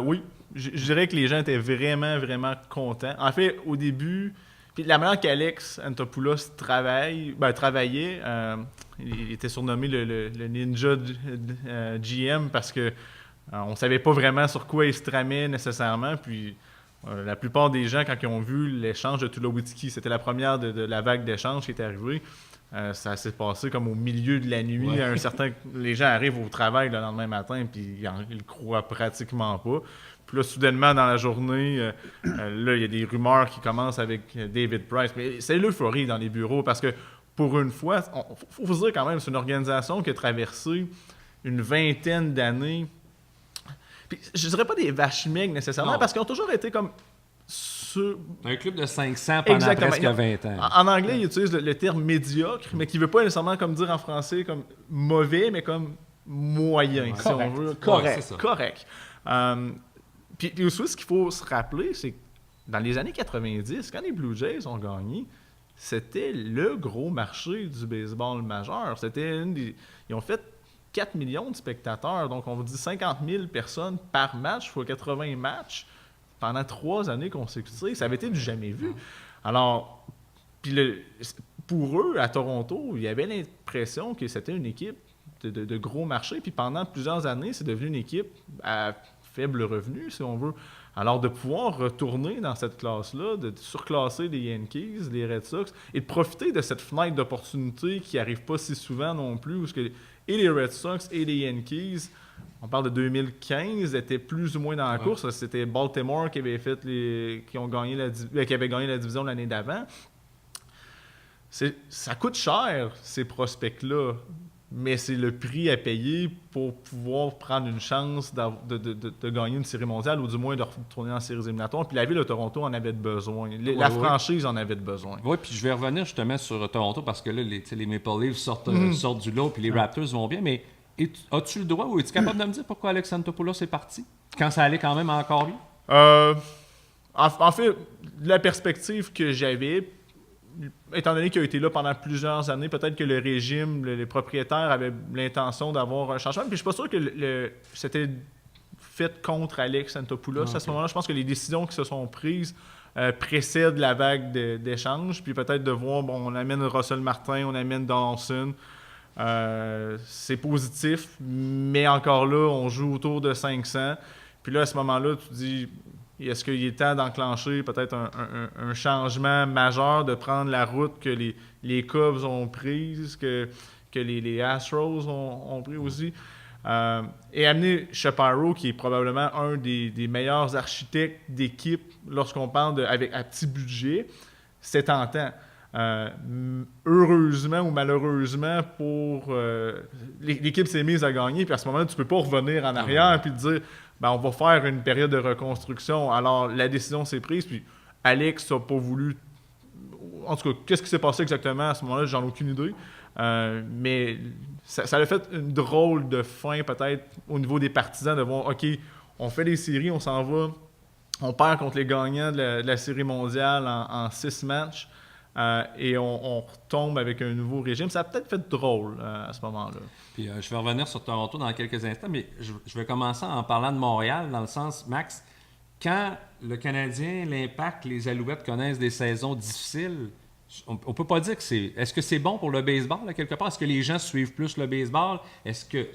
Oui. Je dirais que les gens étaient vraiment, vraiment contents. En fait, au début, puis la manière qu'Alex Anthopoulos travaillait, il était surnommé le Ninja GM parce que on savait pas vraiment sur quoi il se tramait nécessairement. Puis la plupart des gens, quand ils ont vu l'échange de Tulowitzki, c'était la première de la vague d'échange qui était arrivée. Ça s'est passé comme au milieu de la nuit. Les gens arrivent au travail le lendemain matin puis ils le croient pratiquement pas. Puis là, soudainement, dans la journée, là, il y a des rumeurs qui commencent avec David Price. Mais c'est l'euphorie dans les bureaux parce que, pour une fois, il faut se dire quand même, c'est une organisation qui a traversé une vingtaine d'années. Puis, je dirais pas des vaches maigres nécessairement, parce qu'ils ont toujours été comme... Un club de 500 pendant presque 20 ans. En anglais, ils utilisent le terme médiocre, mais qui ne veut pas nécessairement comme dire en français comme mauvais, mais comme moyen, si on veut. Correct. Puis aussi, ce qu'il faut se rappeler, c'est que dans les années 90, quand les Blue Jays ont gagné, c'était le gros marché du baseball majeur. Ils ont fait 4 millions de spectateurs, donc on vous dit 50 000 personnes par match, fois 80 matchs, pendant 3 années consécutives. Ça avait été du jamais vu. Alors, pour eux, à Toronto, il y avait l'impression que c'était une équipe de gros marché, puis pendant plusieurs années, c'est devenu une équipe à faible revenu, si on veut. Alors, de pouvoir retourner dans cette classe-là, de surclasser les Yankees, les Red Sox, et de profiter de cette fenêtre d'opportunité qui n'arrive pas si souvent non plus, où et les Red Sox et les Yankees, on parle de 2015, étaient plus ou moins dans la course. C'était Baltimore qui avait qui avait gagné la division l'année d'avant. Ça coûte cher, ces prospects-là, mais c'est le prix à payer pour pouvoir prendre une chance de gagner une série mondiale ou du moins de retourner en séries éliminatoires. Puis la ville de Toronto en avait besoin. La franchise en avait besoin. Oui, puis je vais revenir justement sur Toronto parce que là, les Maple Leafs sortent du lot puis les Raptors vont bien, mais as-tu le droit ou es-tu capable de me dire pourquoi Alex Antopoulos est parti quand ça allait quand même encore bien? En fait, la perspective que j'avais, étant donné qu'il a été là pendant plusieurs années, peut-être que le régime, les propriétaires avaient l'intention d'avoir un changement. Puis je suis pas sûr que c'était fait contre Alex Antopoulos à ce moment-là. Je pense que les décisions qui se sont prises précèdent la vague d'échanges. Puis peut-être de voir, on amène Russell Martin, on amène Donaldson. C'est positif, mais encore là, on joue autour de 500. Puis là, à ce moment-là, tu te dis, est-ce qu'il est temps d'enclencher peut-être un changement majeur, de prendre la route que les Cubs ont prise, que les Astros ont pris aussi, et amener Shapiro, qui est probablement un des meilleurs architectes d'équipe lorsqu'on parle à petit budget, c'est tentant. Heureusement ou malheureusement pour l'équipe s'est mise à gagner, puis à ce moment-là tu peux pas revenir en arrière puis te dire on va faire une période de reconstruction. Alors la décision s'est prise, puis Alex n'a pas voulu, en tout cas qu'est-ce qui s'est passé exactement à ce moment-là, j'en ai aucune idée, mais ça a fait une drôle de fin peut-être au niveau des partisans de voir, ok, on fait des séries, on s'en va, on perd contre les gagnants de la série mondiale en 6 matchs. Et on retombe avec un nouveau régime. Ça a peut-être fait drôle à ce moment-là. Puis je vais revenir sur Toronto dans quelques instants, mais je vais commencer en parlant de Montréal, dans le sens, Max, quand le Canadien, l'Impact, les Alouettes connaissent des saisons difficiles, on ne peut pas dire que c'est... Est-ce que c'est bon pour le baseball, là, quelque part? Est-ce que les gens suivent plus le baseball? Est-ce que...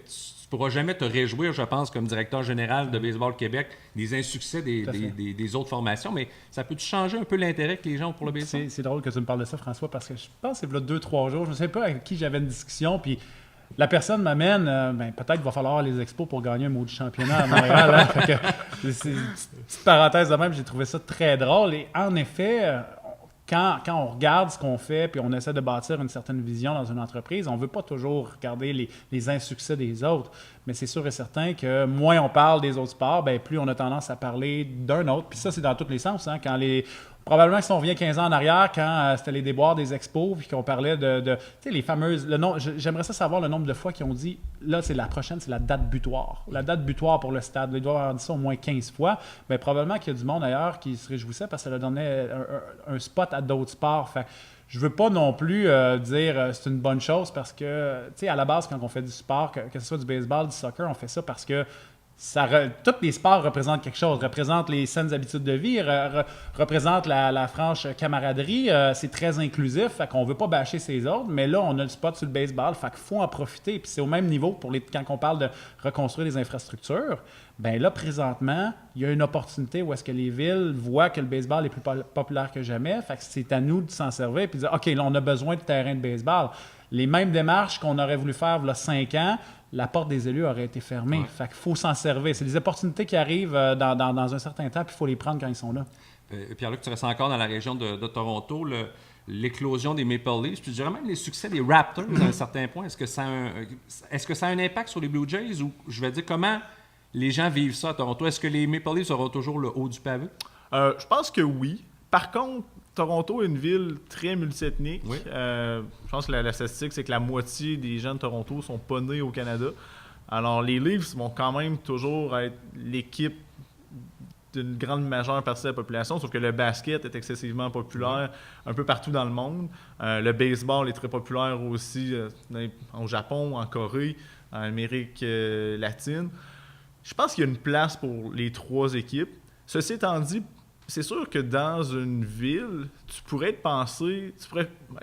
Tu ne pourras jamais te réjouir, je pense, comme directeur général de Baseball Québec, des insuccès des autres formations, mais ça peut changer un peu l'intérêt que les gens ont pour le baseball? C'est drôle que tu me parles de ça, François, parce que je pense que c'est là 2-3 jours, je ne sais pas avec qui j'avais une discussion, puis la personne m'amène, peut-être qu'il va falloir les expos pour gagner un mot du championnat à Montréal. Hein? Fait que, c'est une petite parenthèse de même, j'ai trouvé ça très drôle, et en effet... Quand on regarde ce qu'on fait puis on essaie de bâtir une certaine vision dans une entreprise, on ne veut pas toujours regarder les insuccès des autres. Mais c'est sûr et certain que moins on parle des autres sports, plus on a tendance à parler d'un autre. Puis ça, c'est dans tous les sens. Hein? Probablement que si on revient 15 ans en arrière, quand c'était les déboires des expos, puis qu'on parlait de tu sais, les fameuses... J'aimerais ça savoir le nombre de fois qu'ils ont dit, là, c'est la prochaine, c'est la date butoir. La date butoir pour le stade. Ils doivent avoir dit ça au moins 15 fois. Mais probablement qu'il y a du monde ailleurs qui se réjouissait parce que ça leur donnait un spot à d'autres sports. Fait je veux pas non plus dire c'est une bonne chose parce que, tu sais, à la base, quand on fait du sport, que ce soit du baseball, du soccer, on fait ça parce que tous les sports représentent quelque chose, représentent les saines habitudes de vie, représentent la franche camaraderie, c'est très inclusif, fait qu'on veut pas bâcher ses autres, mais là, on a le spot sur le baseball, fait qu'il faut en profiter, puis c'est au même niveau quand on parle de reconstruire les infrastructures, là, présentement, il y a une opportunité où est-ce que les villes voient que le baseball est plus populaire que jamais, fait que c'est à nous de s'en servir et de dire, OK, là, on a besoin de terrain de baseball. Les mêmes démarches qu'on aurait voulu faire il y a 5 ans, la porte des élus aurait été fermée. Ouais. Fait qu'il faut s'en servir. C'est des opportunités qui arrivent dans un certain temps, puis il faut les prendre quand ils sont là. Pierre-Luc, tu restes encore dans la région de Toronto. L'éclosion des Maple Leafs, puis je dirais même les succès des Raptors à un certain point. Est-ce que ça a un impact sur les Blue Jays ou, je vais dire, comment les gens vivent ça à Toronto? Est-ce que les Maple Leafs auront toujours le haut du pavé? Je pense que oui. Par contre, Toronto est une ville très multiethnique. Oui. Je pense que la statistique, c'est que la moitié des gens de Toronto sont pas nés au Canada. Alors, les Leafs vont quand même toujours être l'équipe d'une grande majeure partie de la population, sauf que le basket est excessivement populaire un peu partout dans le monde. Le baseball est très populaire aussi au Japon, en Corée, en Amérique latine. Je pense qu'il y a une place pour les 3 équipes. Ceci étant dit, c'est sûr que dans une ville, tu pourrais être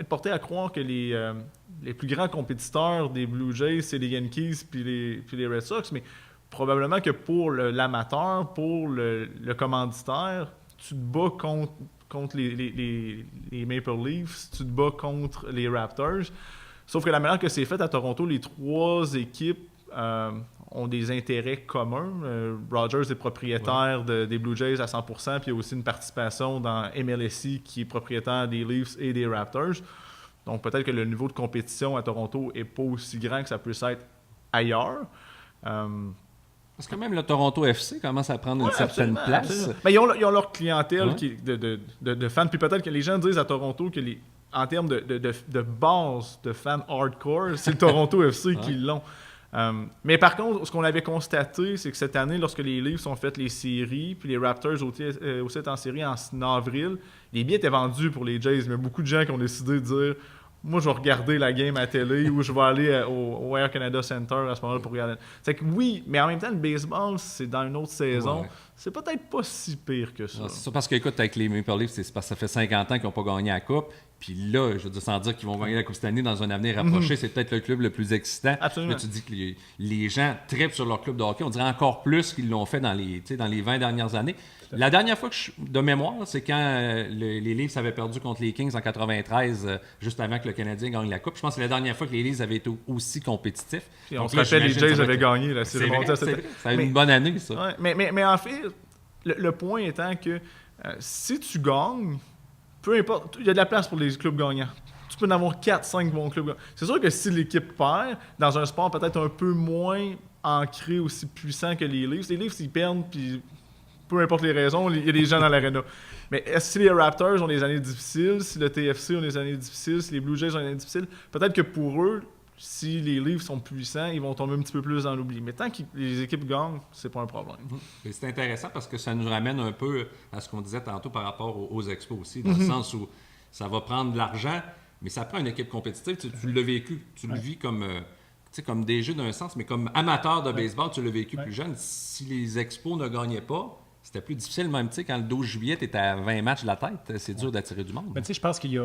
porté à croire que les plus grands compétiteurs des Blue Jays, c'est les Yankees puis les Red Sox, mais probablement que pour l'amateur, pour le commanditaire, tu te bats contre les Maple Leafs, tu te bats contre les Raptors. Sauf que la manière que c'est fait à Toronto, les 3 équipes ont des intérêts communs. Rogers est propriétaire des Blue Jays à 100%, puis il y a aussi une participation dans MLSE qui est propriétaire des Leafs et des Raptors. Donc peut-être que le niveau de compétition à Toronto n'est pas aussi grand que ça peut être ailleurs. Parce que même le Toronto FC commence à prendre une certaine place. Absolument. Mais ils ont leur clientèle Ouais. de fans. Puis peut-être que les gens disent à Toronto que en termes de base de fans hardcore, c'est le Toronto FC qui l'ont. Mais par contre, ce qu'on avait constaté, c'est que cette année, lorsque les Leafs ont fait les séries, puis les Raptors aussi étaient en série en avril, les billets étaient vendus pour les Jays. Mais il y a beaucoup de gens qui ont décidé de dire moi, je vais regarder la game à la télé ou je vais aller au Air Canada Center à ce moment-là pour regarder. C'est que oui, mais en même temps, le baseball, c'est dans une autre saison. Ouais. C'est peut-être pas si pire que ça. Non, c'est ça, parce qu'écoute, avec les Maple Leafs, c'est parce que ça fait 50 ans qu'ils n'ont pas gagné la Coupe. Puis là, je veux dire, sans dire qu'ils vont gagner la Coupe cette année dans un avenir rapproché, c'est peut-être le club le plus excitant. Absolument. Là, tu dis que les gens trippent sur leur club de hockey. On dirait encore plus qu'ils l'ont fait dans les 20 dernières années. La dernière fois de mémoire, c'est quand les Leafs avaient perdu contre les Kings en 93, juste avant que le Canadien gagne la Coupe. Je pense que c'est la dernière fois que les Leafs avaient été aussi compétitifs. Puis on Donc se là, rappelle, les j'imagine que Jays ça va avaient être- gagné la C'est série vrai, mondiale. c'est vrai. Ça a été une bonne année, ça. Ouais, mais en fait, le point étant que si tu gagnes, peu importe, il y a de la place pour les clubs gagnants. Tu peux en avoir 4-5 bons clubs gagnants. C'est sûr que si l'équipe perd, dans un sport peut-être un peu moins ancré, aussi puissant que les Leafs, ils perdent, puis peu importe les raisons, il y a des gens dans l'aréna. Mais si les Raptors ont des années difficiles, si le TFC ont des années difficiles, si les Blue Jays ont des années difficiles, peut-être que pour eux, si les Leafs sont puissants, ils vont tomber un petit peu plus dans l'oubli. Mais tant que les équipes gagnent, c'est pas un problème. Et c'est intéressant parce que ça nous ramène un peu à ce qu'on disait tantôt par rapport aux expos aussi, dans le sens où ça va prendre de l'argent, mais ça prend une équipe compétitive. Tu l'as vécu, tu le vis comme, comme des jeux d'un sens, mais comme amateur de baseball, tu l'as vécu plus jeune. Si les expos ne gagnaient pas, c'était plus difficile, même quand le 12 juillet, tu étais à 20 matchs de la tête, c'est dur d'attirer du monde. Mais tu sais, je pense qu'il y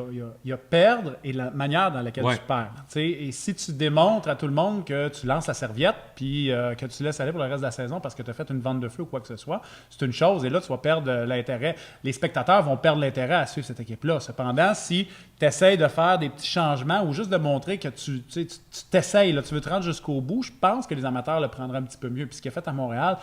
a perdre et la manière dans laquelle tu perds. Tu sais, et si tu démontres à tout le monde que tu lances la serviette puis que tu laisses aller pour le reste de la saison parce que tu as fait une vente de feu ou quoi que ce soit, c'est une chose. Et là, tu vas perdre l'intérêt. Les spectateurs vont perdre l'intérêt à suivre cette équipe-là. Cependant, si tu essaies de faire des petits changements ou juste de montrer que tu t'essayes, là, tu veux te rendre jusqu'au bout, je pense que les amateurs le prendraient un petit peu mieux. Puis ce qu'il a fait à Montréal,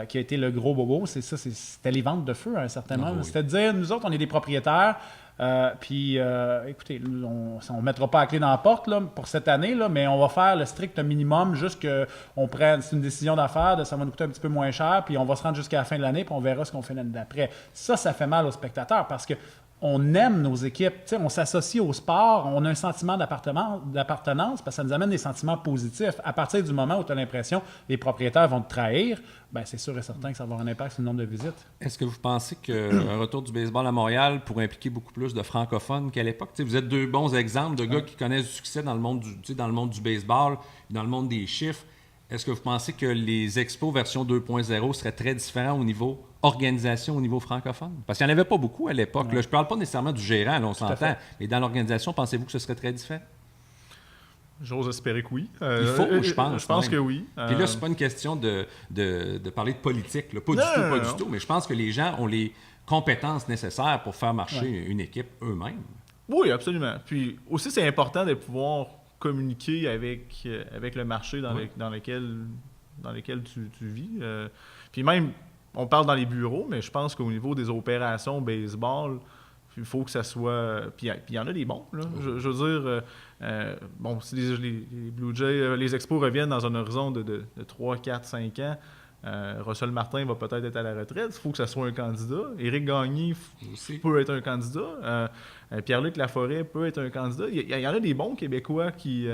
qui a été le gros bobo, c'est ça, c'était les ventes de feu à un certain moment. Oui. C'était de dire, nous autres, on est des propriétaires. Écoutez, on ne mettra pas la clé dans la porte là, pour cette année, là, mais on va faire le strict minimum, juste qu'on prenne, c'est une décision d'affaires, ça va nous coûter un petit peu moins cher, puis on va se rendre jusqu'à la fin de l'année, puis on verra ce qu'on fait l'année d'après. Ça fait mal aux spectateurs parce que on aime nos équipes, on s'associe au sport, on a un sentiment d'appartenance parce que ça nous amène des sentiments positifs. À partir du moment où tu as l'impression que les propriétaires vont te trahir, ben c'est sûr et certain que ça va avoir un impact sur le nombre de visites. Est-ce que vous pensez qu'un retour du baseball à Montréal pourrait impliquer beaucoup plus de francophones qu'à l'époque? Vous êtes deux bons exemples de gars qui connaissent du succès dans le monde du baseball, dans le monde des chiffres. Est-ce que vous pensez que les expos version 2.0 seraient très différents au niveau organisation, au niveau francophone? Parce qu'il n'y en avait pas beaucoup à l'époque. Je ne parle pas nécessairement du gérant, là, on s'entend, mais dans l'organisation, pensez-vous que ce serait très différent? J'ose espérer que oui. Il faut, je pense. Je pense que oui. Puis là, c'est pas une question de parler de politique. Là. Pas du tout. Mais je pense que les gens ont les compétences nécessaires pour faire marcher une équipe eux-mêmes. Oui, absolument. Puis aussi, c'est important de pouvoir communiquer avec le marché dans lequel tu vis. Puis même, on parle dans les bureaux, mais je pense qu'au niveau des opérations baseball, il faut que ça soit... Puis il y en a des bons, là. Je veux dire... si les Blue Jays, les Expos reviennent dans un horizon de 3, 4, 5 ans, Russell Martin va peut-être être à la retraite. Il faut que ça soit un candidat. Éric Gagné peut être un candidat. Pierre-Luc Laforêt peut être un candidat. Il y en a des bons Québécois qui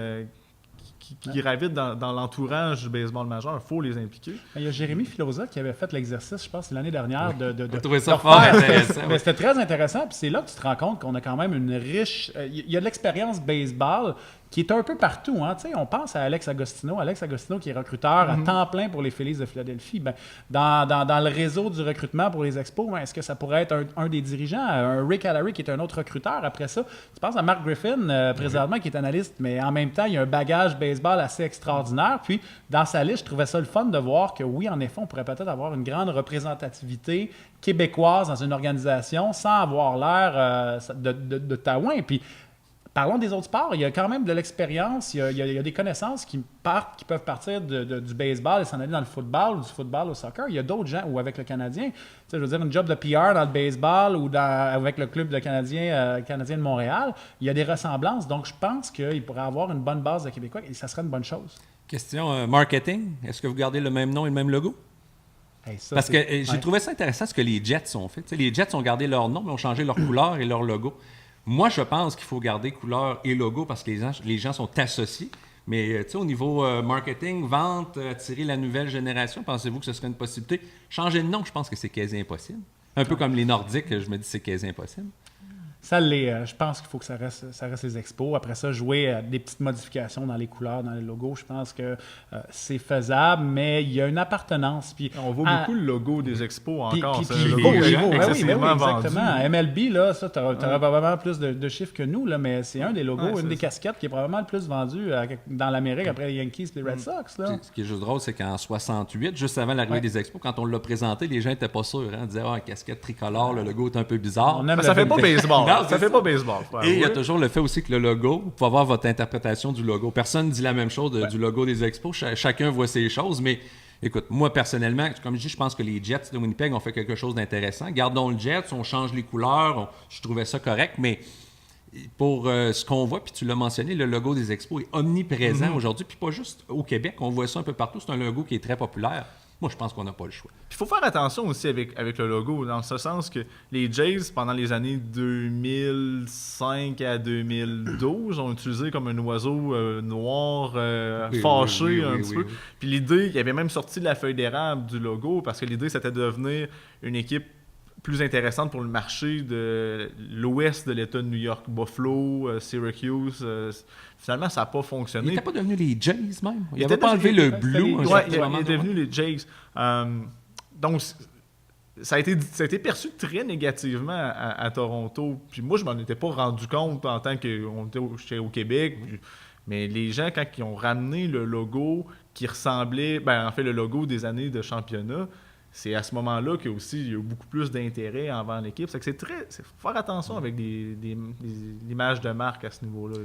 gravitent dans l'entourage du baseball majeur. Il faut les impliquer. Il y a Jérémy Filosa qui avait fait l'exercice, je pense, l'année dernière, de trouvé ça de fort refaire. intéressant. Mais c'était très intéressant. Puis c'est là que tu te rends compte qu'on a quand même une riche... Il y a de l'expérience baseball qui est un peu partout. Hein. On pense à Alex Agostino. Alex Agostino qui est recruteur à temps plein pour les Phillies de Philadelphie. Ben, dans le réseau du recrutement pour les Expos, est-ce que ça pourrait être un des dirigeants? Un Rick Hallary qui est un autre recruteur après ça? Tu penses à Mark Griffin, présentement, qui est analyste, mais en même temps, il y a un bagage baseball assez extraordinaire. Puis, dans sa liste, je trouvais ça le fun de voir que oui, en effet, on pourrait peut-être avoir une grande représentativité québécoise dans une organisation sans avoir l'air de taouin. Puis, parlons des autres sports. Il y a quand même de l'expérience, il y a des connaissances qui peuvent partir du baseball et s'en aller dans le football, ou du football au soccer. Il y a d'autres gens, ou avec le Canadien. Tu sais, je veux dire, une job de PR dans le baseball ou avec le club Canadien de Montréal, il y a des ressemblances. Donc, je pense qu'il pourrait avoir une bonne base de Québécois et ça serait une bonne chose. Question marketing. Est-ce que vous gardez le même nom et le même logo? Hey, ça, Parce que j'ai trouvé ça intéressant ce que les Jets ont fait. Tu sais, les Jets ont gardé leur nom, mais ont changé leur couleur et leur logo. Moi, je pense qu'il faut garder couleur et logo parce que les gens sont associés. Mais tu sais, au niveau marketing, vente, attirer la nouvelle génération, pensez-vous que ce serait une possibilité? Changer de nom, je pense que c'est quasi impossible. Un peu comme les Nordiques, je me dis que c'est quasi impossible. Ça l'est. Je pense qu'il faut que ça reste les expos. Après ça, jouer des petites modifications dans les couleurs, dans les logos, je pense que c'est faisable, mais il y a une appartenance. Puis, on voit beaucoup le logo des expos encore. Puis c'est le un logo, logo oui, excessivement vendu. exactement. À MLB, là, ça, tu auras probablement plus de chiffres que nous, là, mais c'est un des logos, une des casquettes qui est probablement le plus vendu dans l'Amérique après les Yankees et les Red Sox. Là. Ce qui est juste drôle, c'est qu'en 68, juste avant l'arrivée des expos, quand on l'a présenté, les gens n'étaient pas sûrs. Hein? On disait, casquette tricolore, le logo est un peu bizarre. Ça fait pas baseball. Non, ça fait pas baseball. Et il y a toujours le fait aussi que le logo, vous pouvez avoir votre interprétation du logo. Personne ne dit la même chose du logo des expos. Chacun voit ses choses, mais écoute, moi personnellement, comme je dis, je pense que les Jets de Winnipeg ont fait quelque chose d'intéressant. Gardons le Jets, on change les couleurs, je trouvais ça correct, mais pour ce qu'on voit, puis tu l'as mentionné, le logo des expos est omniprésent aujourd'hui, puis pas juste au Québec, on voit ça un peu partout. C'est un logo qui est très populaire. Moi, je pense qu'on n'a pas le choix. Il faut faire attention aussi avec le logo, dans ce sens que les Jays, pendant les années 2005 à 2012, ont utilisé comme un oiseau noir fâché un petit peu. Puis l'idée, il y avait même sorti de la feuille d'érable du logo, parce que l'idée, c'était de devenir une équipe plus intéressante pour le marché de l'ouest de l'État de New York, Buffalo, Syracuse. Finalement, ça n'a pas fonctionné. Il n'était pas devenu les Jays même. Il n'avait était pas enlevé le blue. il est devenu les Jays. Donc, ça a été perçu très négativement à Toronto. Puis moi, je m'en étais pas rendu compte en tant que j'étais au Québec. Mais les gens, quand ils ont ramené le logo qui ressemblait, en fait, le logo des années de championnat, c'est à ce moment-là qu'il y a eu beaucoup plus d'intérêt envers l'équipe. C'est que faut faire attention avec l'image de marque à ce niveau-là.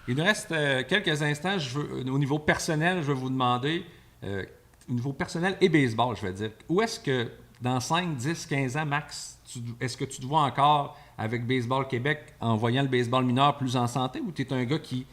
Il nous reste quelques instants. Au niveau personnel, je veux vous demander, au niveau personnel et baseball, je vais dire, où est-ce que dans 5, 10, 15 ans, max, est-ce que tu te vois encore avec Baseball Québec en voyant le baseball mineur plus en santé, ou tu es un gars qui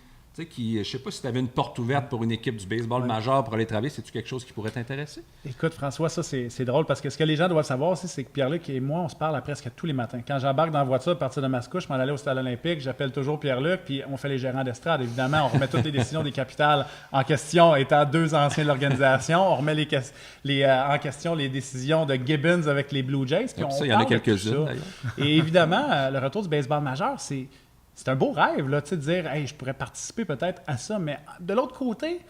je sais pas si tu avais une porte ouverte pour une équipe du baseball majeur pour aller travailler, c'est-tu quelque chose qui pourrait t'intéresser? Écoute, François, ça, c'est drôle parce que ce que les gens doivent savoir aussi, c'est que Pierre-Luc et moi, on se parle à presque tous les matins. Quand j'embarque dans la voiture à partir de Mascouche, je m'en allais au stade olympique, j'appelle toujours Pierre-Luc, puis on fait les gérants d'estrade. Évidemment, on remet toutes les décisions des capitales en question, étant deux anciens de l'organisation. On remet en question les décisions de Gibbons avec les Blue Jays. Puis il y en a quelques-unes, d'ailleurs. Et évidemment, le retour du baseball majeur, c'est un beau rêve, là, de dire hey, je pourrais participer peut-être à ça. Mais de l'autre côté,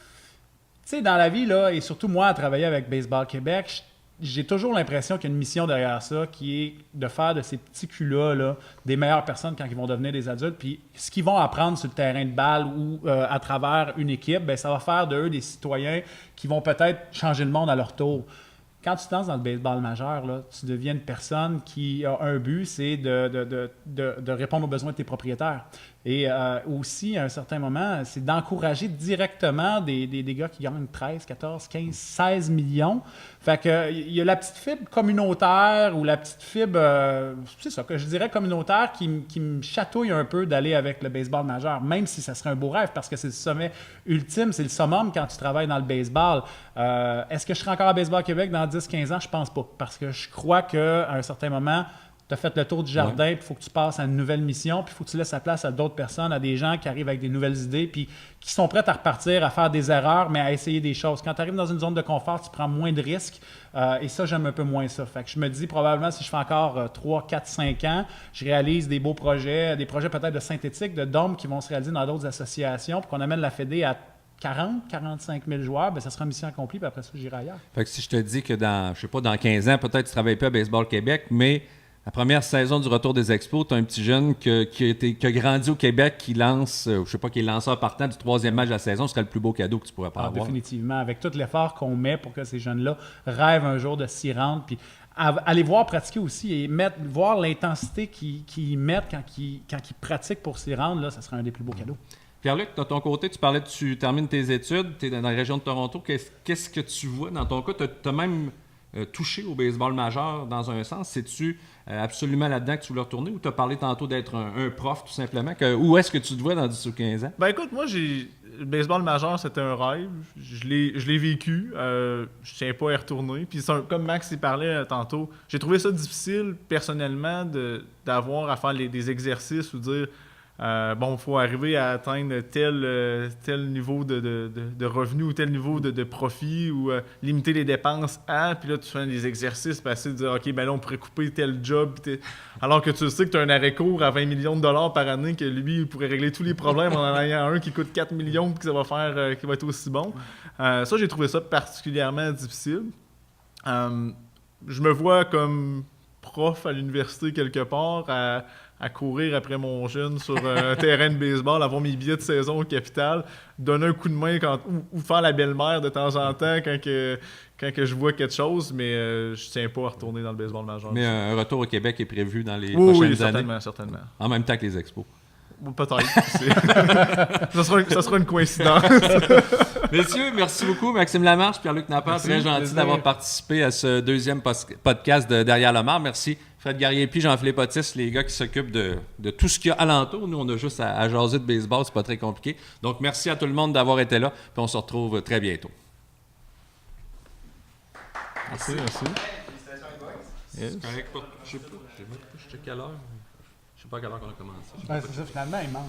dans la vie, là, et surtout moi, à travailler avec Baseball Québec, j'ai toujours l'impression qu'il y a une mission derrière ça qui est de faire de ces petits culs-là là, des meilleures personnes quand ils vont devenir des adultes. Puis ce qu'ils vont apprendre sur le terrain de balle ou à travers une équipe, ça va faire d'eux des citoyens qui vont peut-être changer le monde à leur tour. Quand tu te lances dans le baseball majeur, là, tu deviens une personne qui a un but, c'est de répondre aux besoins de tes propriétaires. Et aussi, à un certain moment, c'est d'encourager directement des gars qui gagnent 13, 14, 15, 16 millions. Fait que il y a la petite fibre communautaire ou la petite fibre, c'est ça que je dirais communautaire, qui me chatouille un peu d'aller avec le baseball majeur, même si ça serait un beau rêve, parce que c'est le sommet ultime, c'est le summum quand tu travailles dans le baseball. Est-ce que je serai encore à Baseball Québec dans 10-15 ans? Je pense pas, parce que je crois qu'à un certain moment, tu as fait le tour du jardin, puis il faut que tu passes à une nouvelle mission, puis il faut que tu laisses la place à d'autres personnes, à des gens qui arrivent avec des nouvelles idées, puis qui sont prêts à repartir, à faire des erreurs, mais à essayer des choses. Quand tu arrives dans une zone de confort, tu prends moins de risques, et ça, j'aime un peu moins ça. Fait que je me dis, probablement, si je fais encore 3, 4, 5 ans, je réalise des beaux projets, des projets peut-être de synthétique, de dômes qui vont se réaliser dans d'autres associations, puis qu'on amène la Fédé à 40, 45 000 joueurs, ça sera mission accomplie, puis après ça, j'irai ailleurs. Fait que si je te dis que dans 15 ans, peut-être tu ne travailles pas à Baseball Québec, mais la première saison du retour des Expos, tu as un petit jeune qui a grandi au Québec, qui lance, qui est lanceur partant du 3e match de la saison, ce serait le plus beau cadeau que tu pourrais pas avoir. Définitivement, avec tout l'effort qu'on met pour que ces jeunes-là rêvent un jour de s'y rendre, puis à les voir pratiquer aussi et voir l'intensité qu'ils mettent quand ils pratiquent pour s'y rendre, là, ça serait un des plus beaux cadeaux. Pierre-Luc, de ton côté, tu parlais que tu termines tes études, tu es dans la région de Toronto. Qu'est-ce que tu vois dans ton cas? Tu as même touché au baseball majeur dans un sens. C'est-tu absolument là-dedans que tu voulais retourner ou tu as parlé tantôt d'être un prof tout simplement? Où est-ce que tu te vois dans 10 ou 15 ans? Ben écoute, moi, le baseball majeur, c'était un rêve. Je l'ai vécu. Je tiens pas à y retourner. Puis comme Max y parlait tantôt, j'ai trouvé ça difficile personnellement d'avoir à faire des exercices ou dire il faut arriver à atteindre tel niveau de revenu ou tel niveau de profit ou limiter les dépenses puis là, tu fais des exercices pour essayer de dire, OK, ben là, on pourrait couper tel job. Alors que tu sais que tu as un arrêt-cours à 20 millions de dollars par année que lui, il pourrait régler tous les problèmes en ayant un qui coûte 4 millions et que ça va faire, qui va être aussi bon. Ça, j'ai trouvé ça particulièrement difficile. Je me vois comme prof à l'université quelque part à courir après mon jeune sur un terrain de baseball, avoir mes billets de saison au Capital, donner un coup de main ou faire la belle-mère de temps en temps quand je vois quelque chose, mais je tiens pas à retourner dans le baseball majeur. Mais un retour au Québec est prévu dans les prochaines années? Certainement. En même temps que les expos. Peut-être. ça sera une coïncidence. Messieurs, merci beaucoup. Maxime Lamarche, Pierre-Luc Napper, très gentil d'avoir participé à ce deuxième podcast de Derrière le marbre. Merci Fred Garrier puis Jean-Philippe Otis, les gars qui s'occupent de tout ce qu'il y a alentour. Nous, on a juste à jaser de baseball, c'est pas très compliqué. Donc, merci à tout le monde d'avoir été là, puis on se retrouve très bientôt. Merci. C'est correct. Je sais pas quelle heure. Je sais pas à quelle heure qu'on a commencé. C'est ça, finalement, il manque.